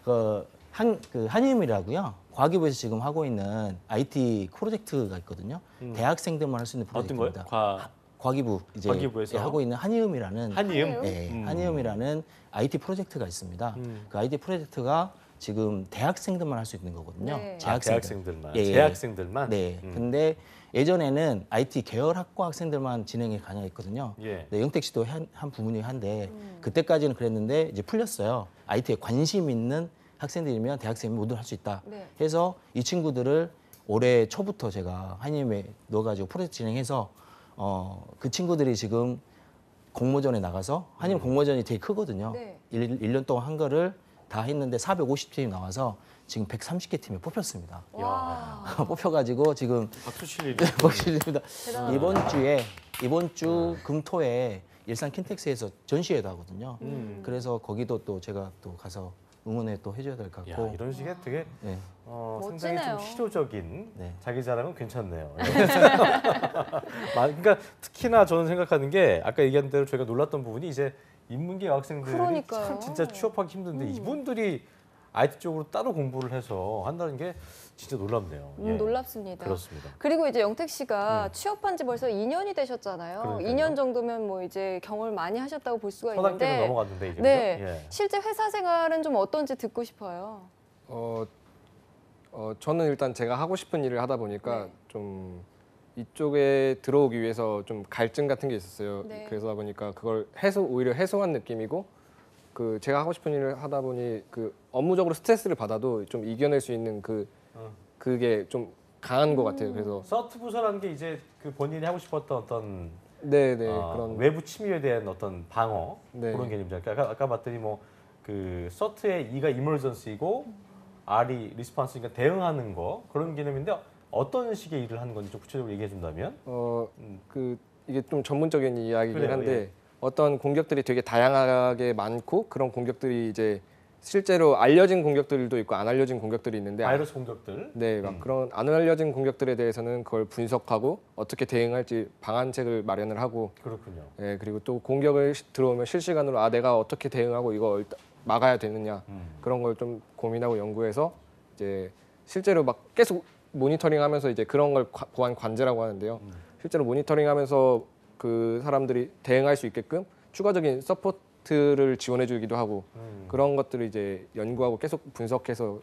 그 한의음이라고요. 과기부에서 지금 하고 있는 IT 프로젝트가 있거든요. 대학생들만 할 수 있는 어떤 거요? 프로젝트입니다. 과기부 이제 과기부에서? 하고 있는 한의음이라는 한이음. 네, 한의음이라는 IT 프로젝트가 있습니다. 그 IT 프로젝트가 지금 대학생들만 할 수 있는 거거든요. 네. 재학생들만. 예, 예. 재학생들만. 네. 근데 예전에는 IT 계열학과 학생들만 진행이 가능했거든요. 예. 네, 영택 씨도 한 부분이 한데 그때까지는 그랬는데 이제 풀렸어요. IT에 관심 있는 학생들이면 대학생이 모두 할 수 있다. 네. 해서 이 친구들을 올해 초부터 제가 한임에 넣어가지고 프로젝트 진행해서 그 친구들이 지금 공모전에 나가서 한임 공모전이 되게 크거든요. 네. 1년 동안 한 거를 다 했는데 450팀이 나와서 지금 130개 팀에 뽑혔습니다. 와. 뽑혀가지고 지금 박수 칠 일이. 박실입니다. 대단하다. 이번 주 금토에 일산 킨텍스에서 전시회도 하거든요. 그래서 거기도 또 제가 또 가서 응원회 또 해줘야 될 것 야, 같고. 이런 식의 되게 네. 상당히 멋지네요. 좀 실효적인 네. 자기 자랑은 괜찮네요. 그러니까 특히나 저는 생각하는 게 아까 얘기한 대로 저희가 놀랐던 부분이 이제 인문계 여학생들이 그러니까요. 참 진짜 취업하기 힘든데 이분들이 IT 쪽으로 따로 공부를 해서 한다는 게 진짜 놀랍네요. 예. 놀랍습니다. 그렇습니다. 그리고 이제 영택 씨가 취업한 지 벌써 2년이 되셨잖아요. 그러니까요. 2년 정도면 뭐 이제 경험을 많이 하셨다고 볼 수가 서당계는 있는데 넘어갔는데 이제 네. 그죠? 예. 실제 회사 생활은 좀 어떤지 듣고 싶어요. 저는 일단 제가 하고 싶은 일을 하다 보니까 네. 좀 이쪽에 들어오기 위해서 좀 갈증 같은 게 있었어요. 네. 그러다 보니까 그걸 오히려 해소한 느낌이고 그 제가 하고 싶은 일을 하다 보니 그 업무적으로 스트레스를 받아도 좀 이겨낼 수 있는 그게 좀 강한 것 같아요. 그래서 서트 부서라는 게 이제 그 본인이 하고 싶었던 어떤 네네 그런 외부 침입에 대한 어떤 방어 네. 그런 개념이죠. 그러니까 아까 봤더니 뭐 그 서트의 E가 이머전시이고 R이 리스폰스니까 대응하는 거 그런 개념인데 어떤 식의 일을 하는 건지 좀 구체적으로 얘기해 준다면? 그 이게 좀 전문적인 이야기긴 그래요, 한데 예. 어떤 공격들이 되게 다양하게 많고 그런 공격들이 이제 실제로 알려진 공격들도 있고 안 알려진 공격들이 있는데 바이러스 공격들. 네, 막 그런 안 알려진 공격들에 대해서는 그걸 분석하고 어떻게 대응할지 방안책을 마련을 하고 그렇군요. 네, 그리고 또 공격을 들어오면 실시간으로 내가 어떻게 대응하고 이거 막아야 되느냐 그런 걸 좀 고민하고 연구해서 이제 실제로 막 계속 모니터링하면서 이제 그런 걸 보안 관제라고 하는데요. 실제로 모니터링하면서 그 사람들이 대응할 수 있게끔 추가적인 서포트를 지원해주기도 하고 그런 것들을 이제 연구하고 계속 분석해서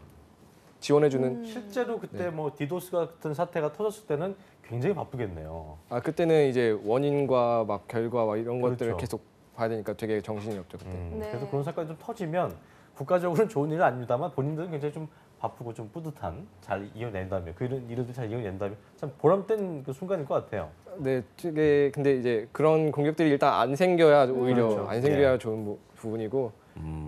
지원해주는. 실제로 그때 뭐 디도스 같은 사태가 터졌을 때는 굉장히 바쁘겠네요. 아 그때는 이제 원인과 막 결과와 이런 그렇죠. 것들을 계속 봐야 되니까 되게 정신이 없죠 그때. 네. 그래서 그런 사건이 좀 터지면 국가적으로는 좋은 일은 아닙니다만 본인들은 굉장히 좀 바쁘고 좀 뿌듯한, 잘 이겨낸다면 그런 일을 잘 이겨낸다면 참 보람된 그 순간일 것 같아요. 네, 되게 근데 이제 그런 공격들이 일단 안 생겨야 오히려 그렇죠. 안 생겨야 좋은 부분이고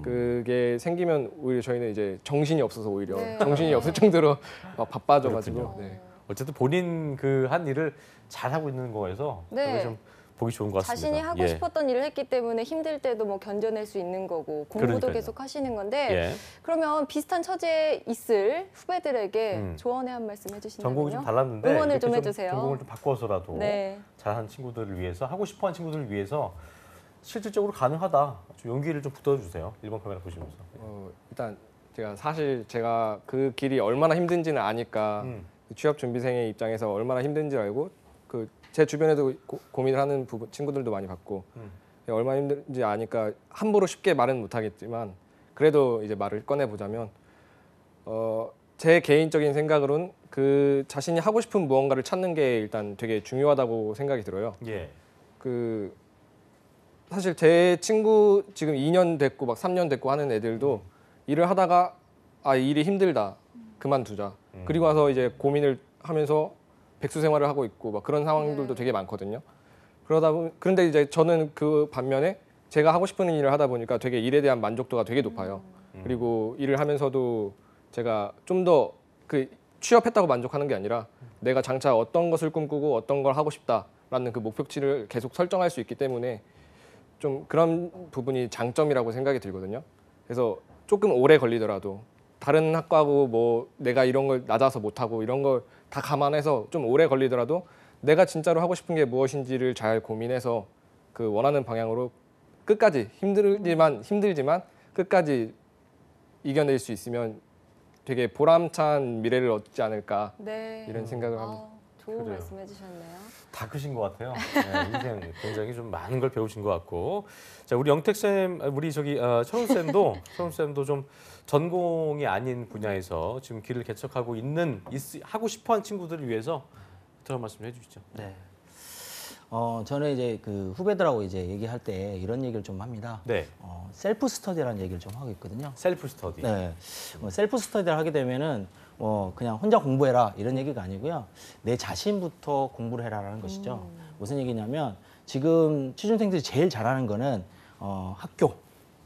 그게 생기면 오히려 저희는 이제 정신이 없어서 오히려 네. 정신이 없을 정도로 막 바빠져가지고. 그렇군요. 네. 어쨌든 본인 그 한 일을 잘 하고 있는 거에서 네. 그게 좀 보기 좋은 것 같습니다. 자신이 하고 예. 싶었던 일을 했기 때문에 힘들 때도 뭐 견뎌낼 수 있는 거고 공부도 그러니까요. 계속 하시는 건데 예. 그러면 비슷한 처지에 있을 후배들에게 조언의 한 말씀 해주신다면요? 전공이 좀 달랐는데 응원을 이렇게 좀 해주세요. 전공을 좀 바꿔서라도 네. 잘하는 친구들을 위해서 하고 싶어하는 친구들을 위해서 실질적으로 가능하다. 좀 용기를 좀 북돋아주세요. 1번 카메라 보시면서. 일단 제가 그 길이 얼마나 힘든지는 아니까 취업 준비생의 입장에서 얼마나 힘든지 알고 그 제 주변에도 고민을 하는 친구들도 많이 봤고 얼마나 힘든지 아니까 함부로 쉽게 말은 못하겠지만 그래도 이제 말을 꺼내보자면 제 개인적인 생각으로는 그 자신이 하고 싶은 무언가를 찾는 게 일단 되게 중요하다고 생각이 들어요. 예. 그 사실 제 친구 지금 2년 됐고 막 3년 됐고 하는 애들도 일을 하다가 이 일이 힘들다 그만두자 그리고 와서 이제 고민을 하면서 백수 생활을 하고 있고 막 그런 상황들도 되게 많거든요. 그런데 이제 저는 그 반면에 제가 하고 싶은 일을 하다 보니까 되게 일에 대한 만족도가 되게 높아요. 그리고 일을 하면서도 제가 좀 더 그 취업했다고 만족하는 게 아니라 내가 장차 어떤 것을 꿈꾸고 어떤 걸 하고 싶다라는 그 목표치를 계속 설정할 수 있기 때문에 좀 그런 부분이 장점이라고 생각이 들거든요. 그래서 조금 오래 걸리더라도 다른 학과하고 뭐 내가 이런 걸 낮아서 못하고 이런 걸 다 감안해서 좀 오래 걸리더라도 내가 진짜로 하고 싶은 게 무엇인지를 잘 고민해서 그 원하는 방향으로 끝까지 힘들지만 끝까지 이겨낼 수 있으면 되게 보람찬 미래를 얻지 않을까 네. 이런 생각을 합니다. 좋은 그래요. 말씀 해주셨네요. 다 크신 것 같아요. 네, 인생 굉장히 좀 많은 걸 배우신 것 같고, 자 우리 영택 쌤, 우리 철훈 쌤도 좀 전공이 아닌 분야에서 지금 길을 개척하고 하고 싶어하는 친구들을 위해서 들어간 말씀 해주시죠. 네. 저는 이제 그 후배들하고 이제 얘기할 때 이런 얘기를 좀 합니다. 네, 셀프 스터디라는 얘기를 좀 하고 있거든요. 셀프 스터디. 네. 셀프 스터디를 하게 되면은 그냥 혼자 공부해라 이런 얘기가 아니고요. 내 자신부터 공부를 해라라는 것이죠. 무슨 얘기냐면 지금 취준생들이 제일 잘하는 거는 학교,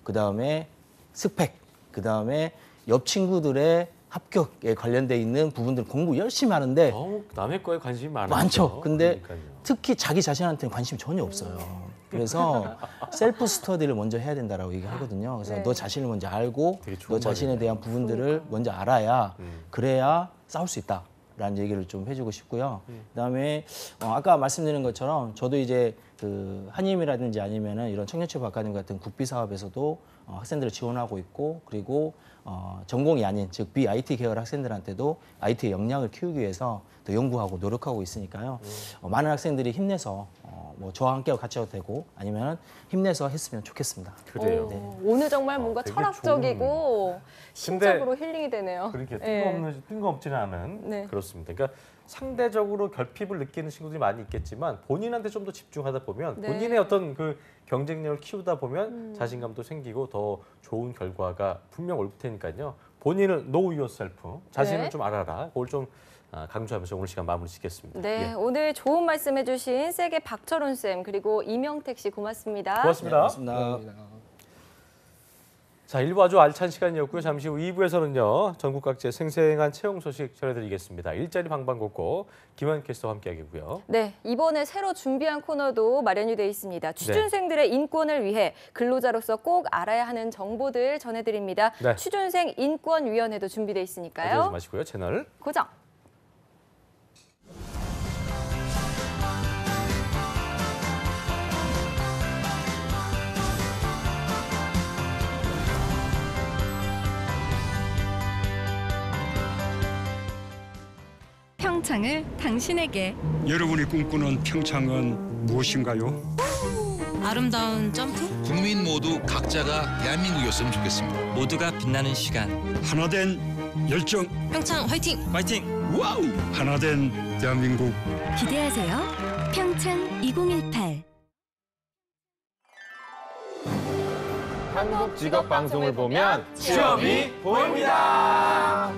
그다음에 스펙, 그다음에 옆 친구들의 합격에 관련돼 있는 부분들 공부 열심히 하는데 너무 남의 거에 관심이 많죠. 근데 그러니까요. 특히 자기 자신한테는 관심이 전혀 없어요. 그래서 셀프 스터디를 먼저 해야 된다라고 얘기하거든요. 그래서 네. 너 자신을 먼저 알고 되게 좋은 너 자신에 말이네요. 대한 부분들을 먼저 알아야 그래야 싸울 수 있다라는 얘기를 좀 해주고 싶고요. 그다음에 아까 말씀드린 것처럼 저도 이제 그 한임이라든지 아니면은 이런 청년취업 아카데미 같은 국비 사업에서도 학생들을 지원하고 있고 그리고 전공이 아닌 즉 비IT 계열 학생들한테도 IT의 역량을 키우기 위해서 더 연구하고 노력하고 있으니까요. 많은 학생들이 힘내서 뭐 저와 함께 같이 해도 되고 아니면 힘내서 했으면 좋겠습니다. 그래요. 오늘 정말 뭔가 되게 철학적이고 심적으로 힐링이 되네요. 그렇게 네. 뜬금없지는 않은 네. 그렇습니다. 그러니까 상대적으로 결핍을 느끼는 친구들이 많이 있겠지만 본인한테 좀 더 집중하다 보면 네. 본인의 어떤 그 경쟁력을 키우다 보면 자신감도 생기고 더 좋은 결과가 분명 올 테니까요. 본인을 know yourself, 자신을 네. 좀 알아라. 그걸 좀 강조하면서 오늘 시간 마무리 짓겠습니다. 네, 예. 오늘 좋은 말씀 해주신 세계 박철훈 쌤 그리고 이명택 씨 고맙습니다. 고맙습니다. 고맙습니다. 감사합니다. 자, 1부 아주 알찬 시간이었고요. 잠시 후 2부에서는요. 전국 각지의 생생한 채용 소식 전해드리겠습니다. 일자리 방방곡곡 김한 캐스터와 함께하겠고요. 네, 이번에 새로 준비한 코너도 마련이 돼 있습니다. 취준생들의 인권을 위해 근로자로서 꼭 알아야 하는 정보들 전해드립니다. 네. 취준생 인권위원회도 준비돼 어디지 있으니까요. 마시고요. 채널 고정. 평창을 당신에게. 여러분이 꿈꾸는 평창은 무엇인가요? 아름다운 점프? 국민 모두 각자가 대한민국이었으면 좋겠습니다. 모두가 빛나는 시간. 하나된 열정, 평창 화이팅! 화이팅! 와우! 하나된 대한민국. 기대하세요. 평창 2018. 한국 직업 방송을 보면 취업이 보입니다.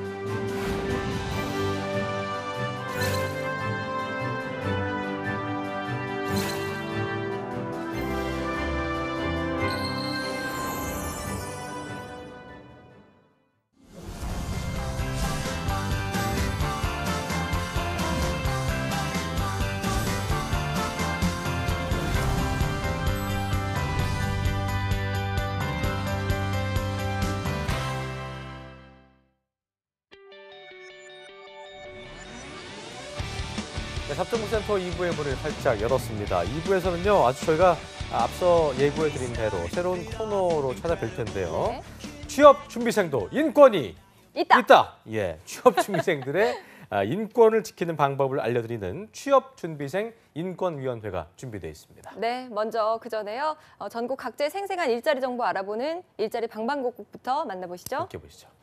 네, 합정부센터 2부의 문을 활짝 열었습니다. 2부에서는요, 아주 저희가 앞서 예고해드린 대로 새로운 코너로 찾아뵐 텐데요. 네. 취업 준비생도 인권이 있다. 예, 취업 준비생들의 인권을 지키는 방법을 알려드리는 취업 준비생 인권위원회가 준비되어 있습니다. 네, 먼저 그 전에요. 전국 각지의 생생한 일자리 정보 알아보는 일자리 방방곡곡부터 만나보시죠. 함께 보시죠.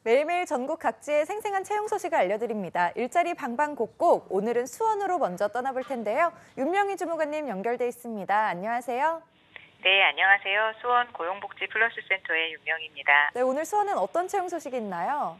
매일매일 전국 각지의 생생한 채용 소식을 알려드립니다. 일자리 방방곡곡, 오늘은 수원으로 먼저 떠나볼 텐데요. 윤명희 주무관님 연결돼 있습니다. 안녕하세요. 네, 안녕하세요. 수원 고용복지 플러스 센터의 윤명희입니다. 네, 오늘 수원은 어떤 채용 소식이 있나요?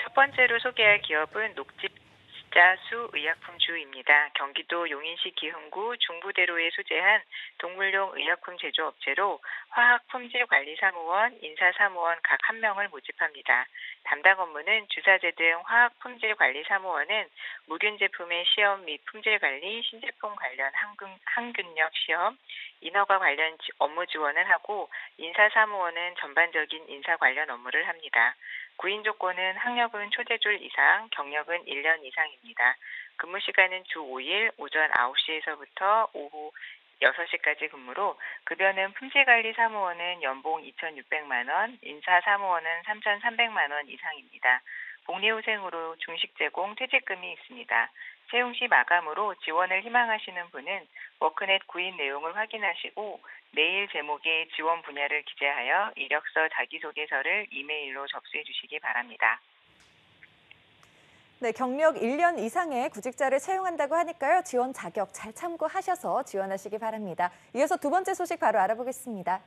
첫 번째로 소개할 기업은 녹집자수 의약품주입니다. 경기도 용인시 기흥구 중부대로에 소재한 동물용 의약품 제조업체로 화학품질관리사무원, 인사사무원 각 1명을 모집합니다. 담당 업무는 주사제 등 화학품질관리사무원은 무균 제품의 시험 및 품질관리, 신제품 관련 항균력 시험, 인허가 관련 업무 지원을 하고 인사사무원은 전반적인 인사 관련 업무를 합니다. 구인 조건은 학력은 초대졸 이상, 경력은 1년 이상입니다. 근무 시간은 주 5일 오전 9시에서부터 오후 6시까지 근무로 급여는 품질관리사무원은 연봉 2,600만 원, 인사사무원은 3,300만 원 이상입니다. 복리후생으로 중식 제공, 퇴직금이 있습니다. 채용 시 마감으로 지원을 희망하시는 분은 워크넷 구인 내용을 확인하시고 메일 제목에 지원 분야를 기재하여 이력서 자기소개서를 이메일로 접수해 주시기 바랍니다. 네, 경력 1년 이상의 구직자를 채용한다고 하니까요. 지원 자격 잘 참고하셔서 지원하시기 바랍니다. 이어서 두 번째 소식 바로 알아보겠습니다.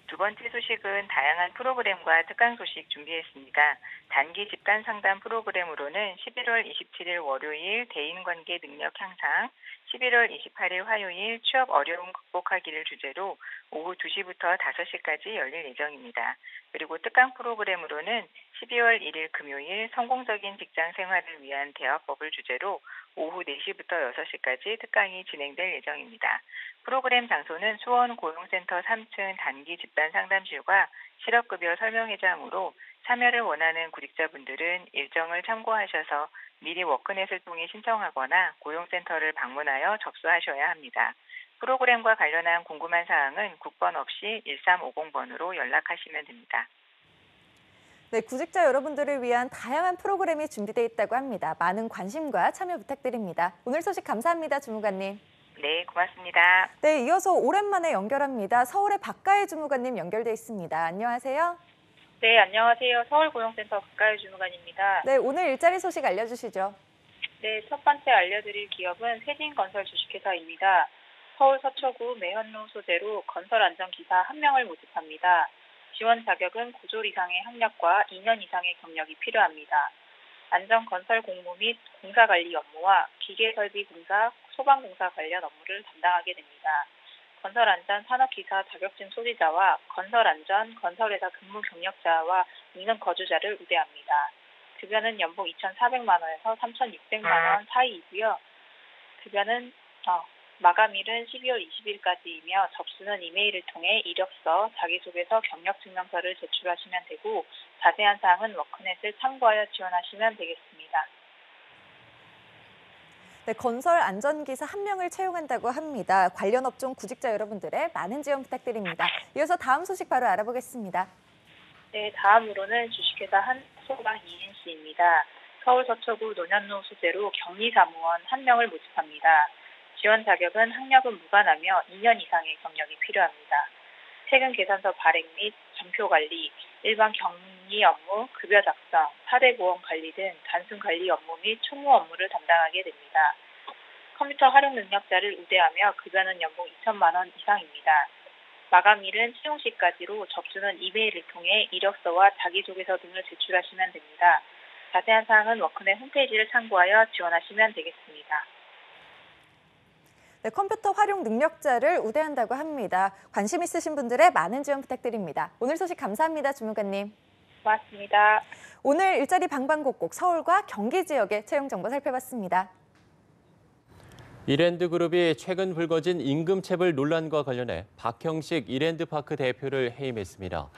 두 번째 소식은 다양한 프로그램과 특강 소식 준비했습니다. 단기 집단 상담 프로그램으로는 11월 27일 월요일 대인관계 능력 향상, 11월 28일 화요일 취업 어려움 극복하기를 주제로 오후 2시부터 5시까지 열릴 예정입니다. 그리고 특강 프로그램으로는 12월 1일 금요일 성공적인 직장 생활을 위한 대화법을 주제로 오후 4시부터 6시까지 특강이 진행될 예정입니다. 프로그램 장소는 수원 고용센터 3층 단기 집단 상담실과 실업급여 설명회장으로 참여를 원하는 구직자분들은 일정을 참고하셔서 미리 워크넷을 통해 신청하거나 고용센터를 방문하여 접수하셔야 합니다. 프로그램과 관련한 궁금한 사항은 국번 없이 1350번으로 연락하시면 됩니다. 네, 구직자 여러분들을 위한 다양한 프로그램이 준비되어 있다고 합니다. 많은 관심과 참여 부탁드립니다. 오늘 소식 감사합니다, 주무관님. 네, 고맙습니다. 네, 이어서 오랜만에 연결합니다. 서울의 박가혜 주무관님 연결돼 있습니다. 안녕하세요. 네, 안녕하세요. 서울고용센터 박가혜 주무관입니다. 네, 오늘 일자리 소식 알려주시죠. 네, 첫 번째 알려드릴 기업은 세진건설 주식회사입니다. 서울 서초구 매현로 소재로 건설 안전기사 1명을 모집합니다. 지원 자격은 9졸 이상의 학력과 2년 이상의 경력이 필요합니다. 안전건설 공무 및 공사관리 업무와 기계설비공사, 소방공사 관련 업무를 담당하게 됩니다. 건설안전 산업기사 자격증 소지자와 건설안전, 건설회사 근무 경력자와 있는 거주자를 우대합니다. 급여는 연봉 2,400만 원에서 3,600만 원 사이이고요. 급여는 마감일은 12월 20일까지이며 접수는 이메일을 통해 이력서, 자기소개서, 경력증명서를 제출하시면 되고 자세한 사항은 워크넷을 참고하여 지원하시면 되겠습니다. 네, 건설 안전기사 1명을 채용한다고 합니다. 관련 업종 구직자 여러분들의 많은 지원 부탁드립니다. 이어서 다음 소식 바로 알아보겠습니다. 네, 다음으로는 주식회사 한소방 ENC입니다. 서울 서초구 논현로 소재로 격리사무원 1명을 모집합니다. 지원 자격은 학력은 무관하며 2년 이상의 경력이 필요합니다. 세금 계산서 발행 및 전표 관리, 일반 격리 업무, 급여 작성, 사대 보험 관리 등 단순 관리 업무 및 총무 업무를 담당하게 됩니다. 컴퓨터 활용 능력자를 우대하며 급여는 연봉 2천만 원 이상입니다. 마감일은 채용 시까지로 접수는 이메일을 통해 이력서와 자기소개서 등을 제출하시면 됩니다. 자세한 사항은 워크넷 홈페이지를 참고하여 지원하시면 되겠습니다. 네, 컴퓨터 활용 능력자를 우대한다고 합니다. 관심 있으신 분들의 많은 지원 부탁드립니다. 오늘 소식 감사합니다, 주무관님. 고맙습니다. 오늘 일자리 방방곡곡 서울과 경기 지역의 채용 정보 살펴봤습니다. 이랜드그룹이 최근 불거진 임금체불 논란과 관련해 박형식 이랜드파크 대표를 해임했습니다.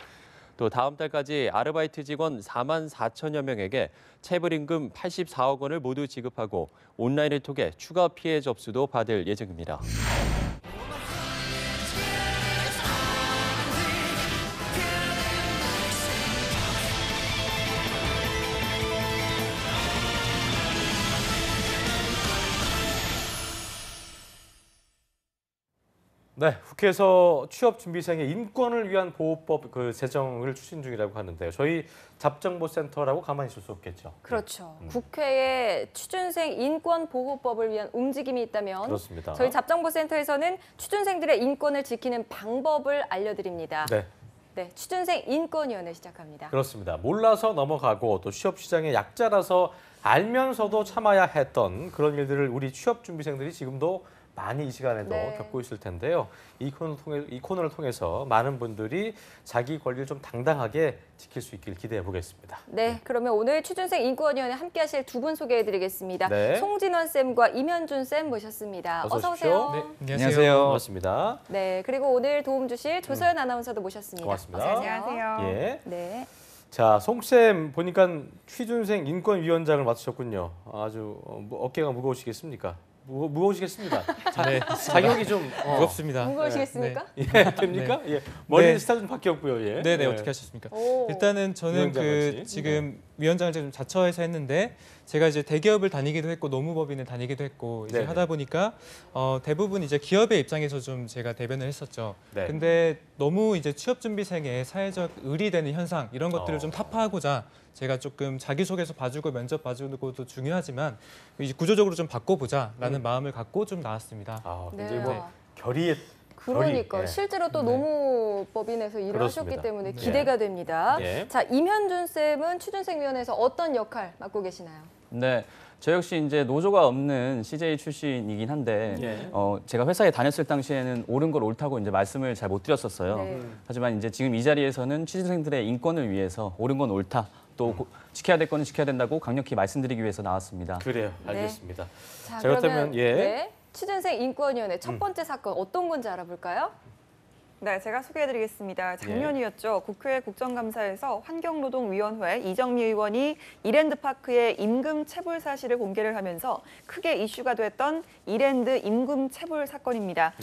또 다음 달까지 아르바이트 직원 4만 4천여 명에게 체불임금 84억 원을 모두 지급하고 온라인을 통해 추가 피해 접수도 받을 예정입니다. 네, 국회에서 취업준비생의 인권을 위한 보호법 제정을 추진 중이라고 하는데요. 저희 잡정보센터라고 가만히 있을 수 없겠죠. 그렇죠. 국회에 취준생 인권 보호법을 위한 움직임이 있다면 그렇습니다. 저희 잡정보센터에서는 취준생들의 인권을 지키는 방법을 알려드립니다. 네, 취준생 인권위원회 시작합니다. 그렇습니다. 몰라서 넘어가고 또 취업시장의 약자라서 알면서도 참아야 했던 그런 일들을 우리 취업준비생들이 지금도 많이 이 시간에도 겪고 있을 텐데요. 이 코너를 통해서 많은 분들이 자기 권리를 좀 당당하게 지킬 수 있길 기대해 보겠습니다. 네, 그러면 오늘 취준생 인권위원회 함께 하실 두 분 소개해드리겠습니다. 네. 송진원 쌤과 임현준 쌤 모셨습니다. 어서 오십시오. 네, 안녕하세요. 반갑습니다. 네, 그리고 오늘 도움 주실 조서연 아나운서도 모셨습니다. 고맙습니다. 안녕하세요. 예. 네. 자, 송쌤 보니까 취준생 인권위원장을 맡으셨군요. 아주 어깨가 무거우시겠습니까? 무거우시겠습니다. 자격이 좀 무겁습니다. 무거우시겠습니까? 예, 됩니까? 예. 머리 스타일 좀 바뀌었고요. 예. 네네, 어떻게 하셨습니까? 일단은 저는 지금 위원장을 좀 자처해서 했는데 제가 이제 대기업을 다니기도 했고 노무법인을 다니기도 했고 이제 하다 보니까 대부분 이제 기업의 입장에서 좀 제가 대변을 했었죠. 근데 너무 이제 취업준비생의 사회적 의리되는 현상 이런 것들을 좀 타파하고자 제가 조금 자기소개서 봐주고 면접 봐주는 것도 중요하지만 이제 구조적으로 좀 바꿔보자라는 마음을 갖고 좀 나왔습니다. 굉장히 결의에 그러니까 실제로 또 노무법인에서 일을 하셨기 때문에 기대가 됩니다. 자, 임현준 쌤은 취준생위원회에서 어떤 역할 맡고 계시나요? 네, 저 역시 이제 노조가 없는 CJ 출신이긴 한데 제가 회사에 다녔을 당시에는 옳은 걸 옳다고 이제 말씀을 잘 못 드렸었어요. 하지만 이제 지금 이 자리에서는 취준생들의 인권을 위해서 옳은 건 옳다. 또 지켜야 될 거는 지켜야 된다고 강력히 말씀드리기 위해서 나왔습니다. 그래요, 알겠습니다. 자, 그러면 취준생 인권위원회 첫 번째 사건 어떤 건지 알아볼까요? 네, 제가 소개해드리겠습니다. 작년이었죠. 국회 국정감사에서 환경노동위원회 이정미 의원이 이랜드파크의 임금 체불 사실을 공개를 하면서 크게 이슈가 됐던 이랜드 임금 체불 사건입니다.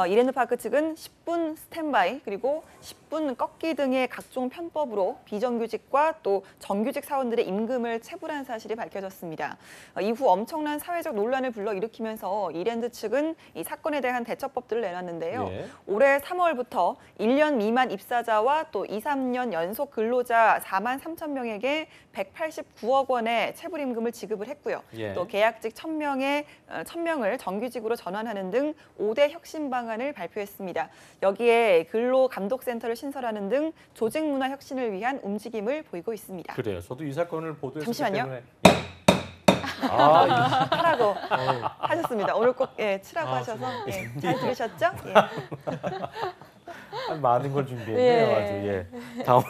이랜드파크 측은 10분 스탠바이 그리고 10분 꺾기 등의 각종 편법으로 비정규직과 또 정규직 사원들의 임금을 체불한 사실이 밝혀졌습니다. 이후 엄청난 사회적 논란을 불러일으키면서 이랜드 측은 이 사건에 대한 대처법들을 내놨는데요. 올해 3월부터 1년 미만 입사자와 또 2, 3년 연속 근로자 4만 3천 명에게 189억 원의 체불임금을 지급을 했고요. 또 계약직 1,000명을 정규직으로 전환하는 등 5대 혁신 방안을 발표했습니다. 여기에 근로감독센터를 신설하는 등 조직 문화 혁신을 위한 움직임을 보이고 있습니다. 그래요. 저도 이 사건을 보도했기 잠시만요. 때문에 하라고 하셨습니다. 오늘 꼭 치라고 하셔서 잘 들으셨죠? 많은 걸 준비했네요. 예. 아주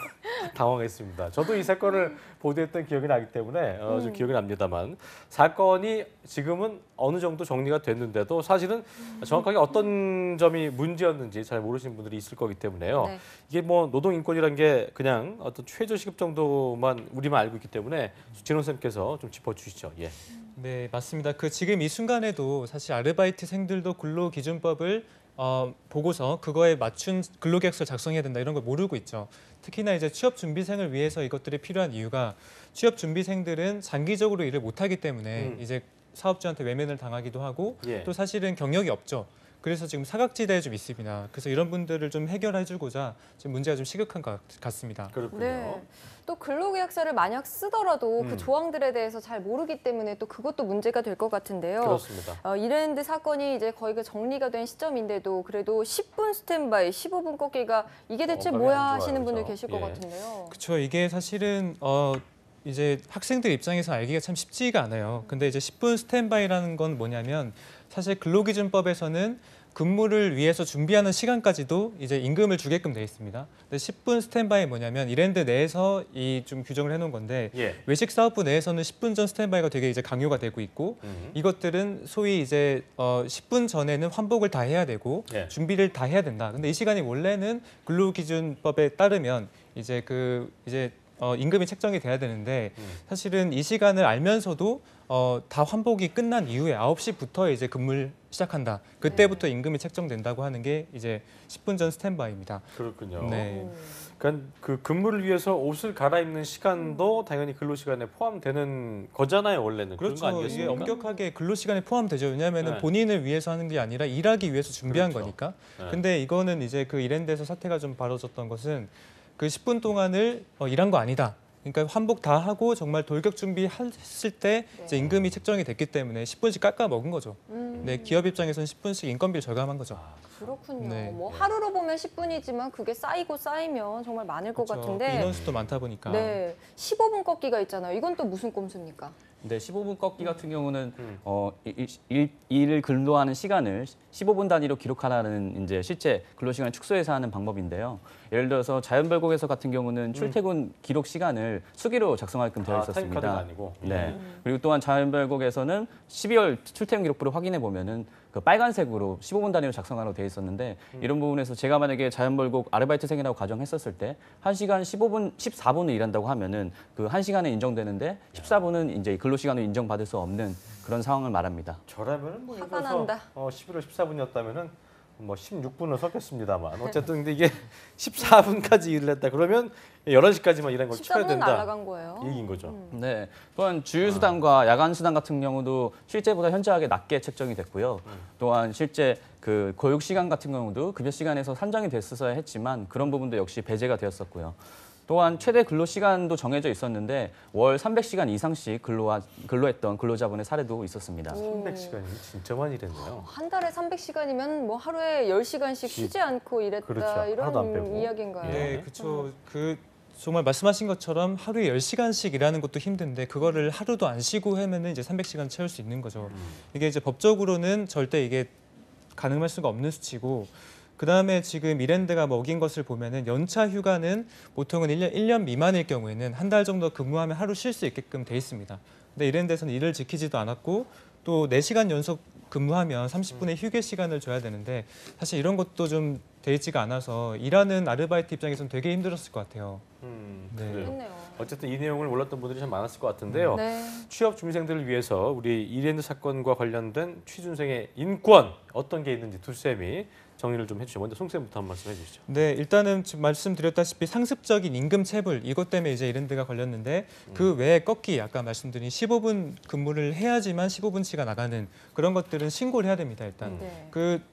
당황했습니다. 저도 이 사건을 보도했던 기억이 나기 때문에 좀 기억이 납니다만 사건이 지금은 어느 정도 정리가 됐는데도 사실은 정확하게 어떤 점이 문제였는지 잘 모르시는 분들이 있을 거기 때문에요. 네. 이게 뭐 노동인권이라는 게 그냥 어떤 최저시급 정도만 우리만 알고 있기 때문에 진원 쌤께서 좀 짚어주시죠. 예. 네, 맞습니다. 지금 이 순간에도 사실 아르바이트생들도 근로기준법을 보고서 그거에 맞춘 근로계약서를 작성해야 된다 이런 걸 모르고 있죠. 특히나 이제 취업준비생을 위해서 이것들이 필요한 이유가 취업준비생들은 장기적으로 일을 못하기 때문에 이제 사업주한테 외면을 당하기도 하고 또 사실은 경력이 없죠. 그래서 지금 사각지대에 좀 있습니다. 그래서 이런 분들을 좀 해결해주고자 지금 문제가 좀 시급한 것 같습니다. 그렇군요. 네. 또 근로계약서를 만약 쓰더라도 그 조항들에 대해서 잘 모르기 때문에 또 그것도 문제가 될 것 같은데요. 그렇습니다. 이랜드 사건이 이제 거의 정리가 된 시점인데도 그래도 10분 스탠바이, 15분 꺾기가 이게 대체 뭐야 하시는 분들 계실 것 같은데요. 그렇죠. 이게 사실은 이제 학생들 입장에서 알기가 참 쉽지가 않아요. 근데 이제 10분 스탠바이라는 건 뭐냐면 사실 근로기준법에서는 근무를 위해서 준비하는 시간까지도 이제 임금을 주게끔 돼 있습니다. 근데 10분 스탠바이 뭐냐면 이랜드 내에서 좀 규정을 해놓은 건데 외식 사업부 내에서는 10분 전 스탠바이가 되게 이제 강요가 되고 있고 이것들은 소위 이제 10분 전에는 환복을 다 해야 되고 준비를 다 해야 된다. 근데 이 시간이 원래는 근로기준법에 따르면 이제 임금이 책정이 돼야 되는데 사실은 이 시간을 알면서도 다 환복이 끝난 이후에 9시부터 이제 근무를 시작한다. 그때부터 임금이 책정된다고 하는 게 이제 10분 전 스탠바이입니다. 그렇군요. 네. 그러니까 그 근무를 위해서 옷을 갈아입는 시간도 당연히 근로 시간에 포함되는 거잖아요, 원래는. 그렇죠. 그런 거 아니겠습니까? 이게 엄격하게 근로 시간에 포함되죠. 왜냐하면 본인을 위해서 하는 게 아니라 일하기 위해서 준비한 거니까. 근데 이거는 이제 그 이랜드에서 사태가 좀 벌어졌던 것은 그 10분 동안을 일한 거 아니다. 그러니까 환복 다 하고 정말 돌격 준비했을 때 이제 임금이 책정이 됐기 때문에 10분씩 깎아 먹은 거죠. 네, 기업 입장에서는 10분씩 인건비를 절감한 거죠. 그렇군요. 네. 뭐 하루로 보면 10분이지만 그게 쌓이면 정말 많을 것 같은데. 인원수도 많다 보니까. 네, 15분 꺾기가 있잖아요. 이건 또 무슨 꼼수입니까? 네, 15분 꺾기 같은 경우는 일을 근로하는 시간을 15분 단위로 기록하라는 이제 실제 근로 시간을 축소해서 하는 방법인데요. 예를 들어서 자연별곡에서 같은 경우는 출퇴근 기록 시간을 수기로 작성하게끔 되어 있었습니다. 타임카드가 아니고. 네. 그리고 또한 자연별곡에서는 12월 출퇴근 기록부를 확인해 보면은 그 빨간색으로 15분 단위로 작성하라고 되어 있었는데 이런 부분에서 제가 만약에 자연별곡 아르바이트생이라고 가정했었을 때 1시간 14분을 일한다고 하면은 그 1시간에 인정되는데 14분은 이제 근로시간으로 인정받을 수 없는 그런 상황을 말합니다. 저라면은 뭐 화가 난다. 11월 14분이었다면은 뭐 16분을 썼겠습니다만 어쨌든 근데 이게 14분까지 일을 했다 그러면 11시까지만 일한 걸 쳐야 14분은 된다. 날아간 거예요. 이 얘기인 거죠. 네. 또한 주휴수당과 야간수당 같은 경우도 실제보다 현저하게 낮게 책정이 됐고요. 또한 실제 그 교육시간 같은 경우도 급여 시간에서 산정이 됐었어야 했지만 그런 부분도 역시 배제가 되었었고요. 또한 최대 근로시간도 정해져 있었는데 월 300시간 이상씩 근로했던 근로자분의 사례도 있었습니다. 300시간이 진짜 많이 일했네요. 한 달에 300시간이면 뭐 하루에 10시간씩 쉬지 않고 일했다. 그렇죠. 하나도 안 빼고. 이런 이야기인가요? 네, 그렇죠. 정말 말씀하신 것처럼 하루에 10시간씩 일하는 것도 힘든데 그거를 하루도 안 쉬고 하면은 이제 300시간 채울 수 있는 거죠. 이게 이제 법적으로는 절대 이게 가능할 수가 없는 수치고 그다음에 지금 이랜드가 먹인 것을 보면은 연차 휴가는 보통은 1년 미만일 경우에는 한 달 정도 근무하면 하루 쉴 수 있게끔 돼 있습니다. 근데 이랜드에서는 이를 지키지도 않았고 또 4시간 연속 근무하면 30분의 휴게 시간을 줘야 되는데 사실 이런 것도 좀 돼 있지가 않아서 일하는 아르바이트 입장에서는 되게 힘들었을 것 같아요. 그렇네요. 어쨌든 이 내용을 몰랐던 분들이 참 많았을 것 같은데요. 네. 취업 준비생들을 위해서 우리 이랜드 사건과 관련된 취준생의 인권 어떤 게 있는지 두 쌤이 정리를 좀 해주시죠. 먼저 송 쌤부터 한 말씀 해주시죠. 네, 일단은 지금 말씀드렸다시피 상습적인 임금 체불 이것 때문에 이제 이랜드가 걸렸는데 그 외에 꺾기 아까 말씀드린 15분 근무를 해야지만 15분치가 나가는 그런 것들은 신고를 해야 됩니다. 일단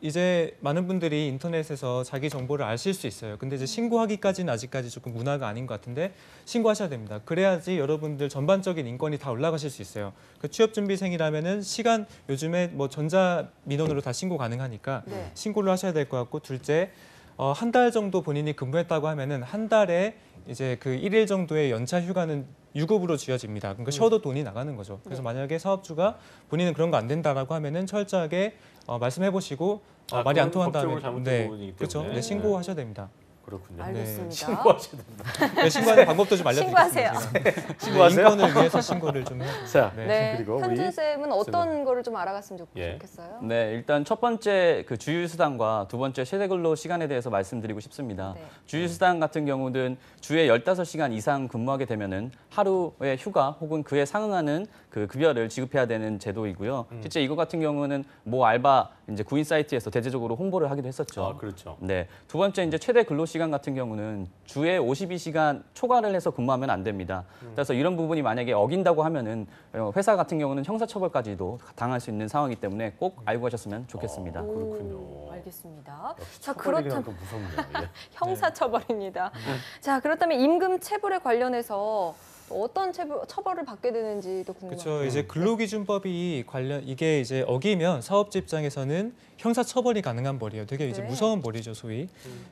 이제 많은 분들이 인터넷에서 자기 정보를 아실 수 있어요. 근데 이제 신고하기까지는 아직까지 조금 문화가 아닌 것 같은데 신고하셔야 됩니다. 그래야지 여러분들 전반적인 인권이 다 올라가실 수 있어요. 그 취업 준비생이라면은 시간 요즘에 뭐 전자 민원으로 다 신고 가능하니까 신고를 하셔야 될 것 같고 둘째 한 달 정도 본인이 근무했다고 하면은 한 달에 이제 그 1일 정도의 연차 휴가는 유급으로 지어집니다. 그러니까 쉬어도 돈이 나가는 거죠. 그래서 만약에 사업주가 본인은 그런 거 안 된다라고 하면은 철저하게 말씀해 보시고 말이 안 통한다면 그렇죠. 네, 신고하셔야 됩니다. 그렇군요. 알겠습니다. 네. 신고하셔야 된다. 네, 신고하는 방법도 좀 알려드리겠습니다. 신고하세요. 신고하세요? 인권을 위해서 신고를 좀 해야 자, 네. 그리고 현준 쌤은 어떤 거를 좀 알아갔으면 좋겠어요? 네, 일단 첫 번째 그 주휴수당과 두 번째 최대근로 시간에 대해서 말씀드리고 싶습니다. 네. 주휴수당 같은 경우는 주에 15시간 이상 근무하게 되면은 하루의 휴가 혹은 그에 상응하는 그 급여를 지급해야 되는 제도이고요. 실제 이거 같은 경우는 모 알바 이제 구인 사이트에서 대대적으로 홍보를 하기도 했었죠. 아, 그렇죠. 네. 두 번째 이제 최대 근로 시간 같은 경우는 주에 52시간 초과를 해서 근무하면 안 됩니다. 그래서 이런 부분이 만약에 어긴다고 하면은 회사 같은 경우는 형사처벌까지도 당할 수 있는 상황이기 때문에 꼭 알고 가셨으면 좋겠습니다. 그렇군요. 알겠습니다. 자, 그렇다면 무섭네요. 형사처벌입니다. 자, 그렇다면 임금 체불에 관련해서 어떤 처벌을 받게 되는지도 궁금합니다. 그렇죠. 이제 근로기준법이 이게 이제 어기면 사업주 입장에서는 형사처벌이 가능한 벌이에요. 되게 이제 무서운 벌이죠, 소위.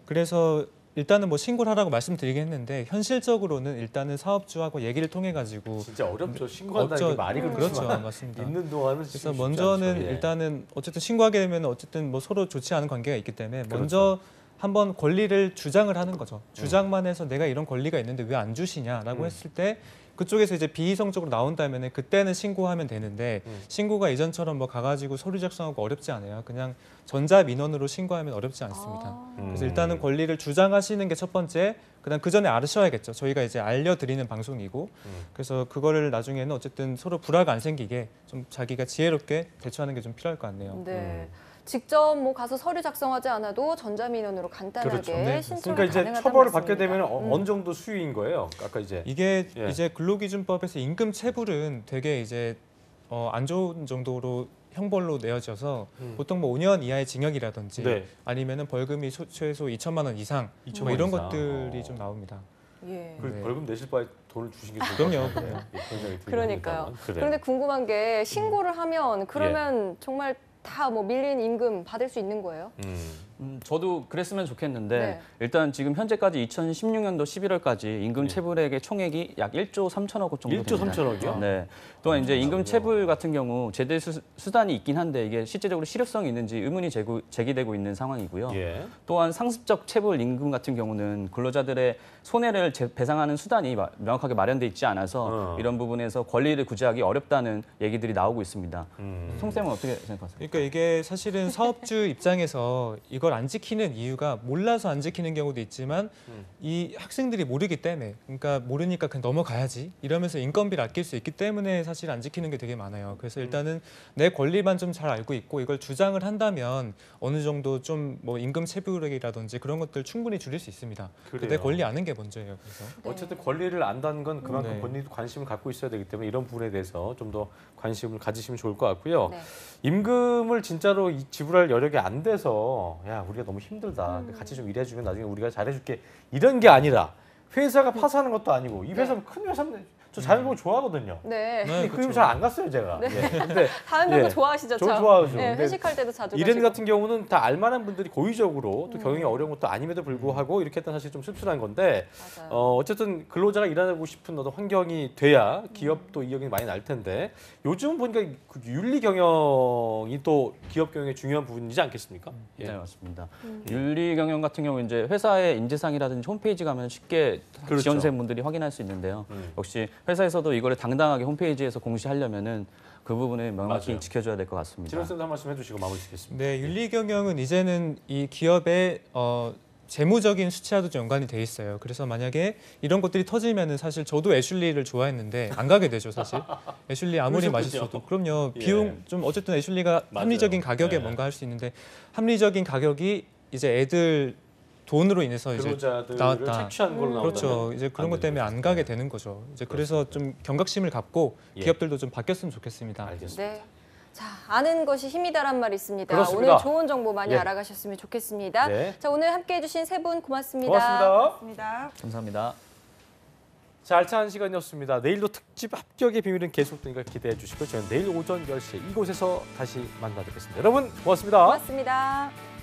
그래서 일단은 뭐 신고를 하라고 말씀드리긴 했는데 현실적으로는 일단은 사업주하고 얘기를 통해 가지고 진짜 어렵죠. 신고한다는 게 말이 그렇죠, 맞습니다. 있는 동안은 그래서 먼저는 일단은 어쨌든 신고하게 되면 어쨌든 뭐 서로 좋지 않은 관계가 있기 때문에 먼저 한번 권리를 주장을 하는 거죠. 주장만 해서 내가 이런 권리가 있는데 왜 안 주시냐라고 했을 때 그쪽에서 이제 비이성적으로 나온다면 그때는 신고하면 되는데 신고가 이전처럼 뭐 가가지고 서류 작성하고 어렵지 않아요. 그냥 전자민원으로 신고하면 어렵지 않습니다. 그래서 일단은 권리를 주장하시는 게 첫 번째. 그다음 그 전에 알으셔야겠죠. 저희가 이제 알려드리는 방송이고 그래서 그거를 나중에는 어쨌든 서로 불화가 안 생기게 좀 자기가 지혜롭게 대처하는 게 좀 필요할 것 같네요. 네. 직접 뭐 가서 서류 작성하지 않아도 전자민원으로 간단하게 그렇죠. 신청이 그러니까 이제 가능하다는 처벌을 말씀입니다. 받게 되면 어느 정도 수위인 거예요? 아까 이제 이게 이제 근로기준법에서 임금 체불은 되게 이제 안 좋은 정도로 형벌로 내어져서 보통 뭐 5년 이하의 징역이라든지 아니면은 벌금이 최소 2천만 원 이상 뭐 이런 것들이 좀 나옵니다. 벌금 내실 바에 돈을 주신 게 그럼요. 그러니까요. 그런데 궁금한 게 신고를 하면 그러면 정말 다 뭐 밀린 임금 받을 수 있는 거예요? 저도 그랬으면 좋겠는데 일단 지금 현재까지 2016년도 11월까지 임금 체불액의 총액이 약 1조 3천억 원 정도 됩니다. 1조 3천억이요? 네. 또한 이제 임금 체불 같은 경우 제대 수단이 있긴 한데 이게 실제적으로 실효성이 있는지 의문이 제기되고 있는 상황이고요. 또한 상습적 체불 임금 같은 경우는 근로자들의 손해를 배상하는 수단이 명확하게 마련돼 있지 않아서 이런 부분에서 권리를 구제하기 어렵다는 얘기들이 나오고 있습니다. 송 쌤은 어떻게 생각하세요? 그러니까 이게 사실은 사업주 입장에서 이걸 안 지키는 이유가 몰라서 안 지키는 경우도 있지만 이 학생들이 모르기 때문에 그러니까 모르니까 그냥 넘어가야지 이러면서 인건비를 아낄 수 있기 때문에 사실 안 지키는 게 되게 많아요. 그래서 일단은 내 권리만 좀 잘 알고 있고 이걸 주장을 한다면 어느 정도 좀 뭐 임금 체불액이라든지 그런 것들 충분히 줄일 수 있습니다. 내 권리 아는 게 먼저예요. 그래서 어쨌든 권리를 안다는 건 그만큼 본인도 관심을 갖고 있어야 되기 때문에 이런 부분에 대해서 좀 더 관심을 가지시면 좋을 것 같고요. 임금을 진짜로 지불할 여력이 안 돼서 야 우리가 너무 힘들다. 같이 좀 일해주면 나중에 우리가 잘해줄게. 이런 게 아니라 회사가 파산하는 것도 아니고 이 회사는 큰 회사인데 저 자연보험 좋아하거든요. 네. 그 일 잘 안 갔어요 제가. 근데 다은병원 좋아하시죠? 저 좋아하죠. 네, 회식할 때도 자주 이런 가시고. 같은 경우는 다 알만한 분들이 고의적으로 또 경영이 어려운 것도 아님에도 불구하고 이렇게 했던 사실 좀 씁쓸한 건데 어쨌든 근로자가 일하고 싶은 어떤 환경이 돼야 기업도 이익이 많이 날 텐데 요즘 보니까 그 윤리 경영이 또 기업 경영의 중요한 부분이지 않겠습니까? 네, 맞습니다. 윤리 경영 같은 경우 이제 회사의 인재상이라든지 홈페이지 가면 쉽게 지원생분들이 확인할 수 있는데요. 역시 회사에서도 이거를 당당하게 홈페이지에서 공시하려면은 그 부분을 명확히 지켜줘야 될 것 같습니다. 진원쌤도 한 말씀 해주시고 마무리 짓겠습니다. 네, 윤리 경영은 이제는 이 기업의 재무적인 수치와도 좀 연관이 돼 있어요. 그래서 만약에 이런 것들이 터지면은 사실 저도 애슐리를 좋아했는데 안 가게 되죠, 사실. 애슐리 아무리 맛있어도. 그럼요. 비용 좀 어쨌든 애슐리가 합리적인 가격에 뭔가 할 수 있는데 합리적인 가격이 이제 애들 돈으로 인해서 이제 나왔다. 착취한 걸로 나온다면 그렇죠. 이제 그런 것 때문에 안 가게 되는 거죠. 이제 그래서 좀 경각심을 갖고 기업들도 좀 바뀌었으면 좋겠습니다. 알겠습니다. 네. 자, 아는 것이 힘이다란 말이 있습니다. 그렇습니다. 오늘 좋은 정보 많이 알아가셨으면 좋겠습니다. 자, 오늘 함께해 주신 세 분 고맙습니다. 고맙습니다. 감사합니다. 자, 알찬 시간이었습니다. 내일도 특집 합격의 비밀은 계속되니까 기대해 주시고 저는 내일 오전 10시에 이곳에서 다시 만나뵙겠습니다. 여러분 고맙습니다. 고맙습니다.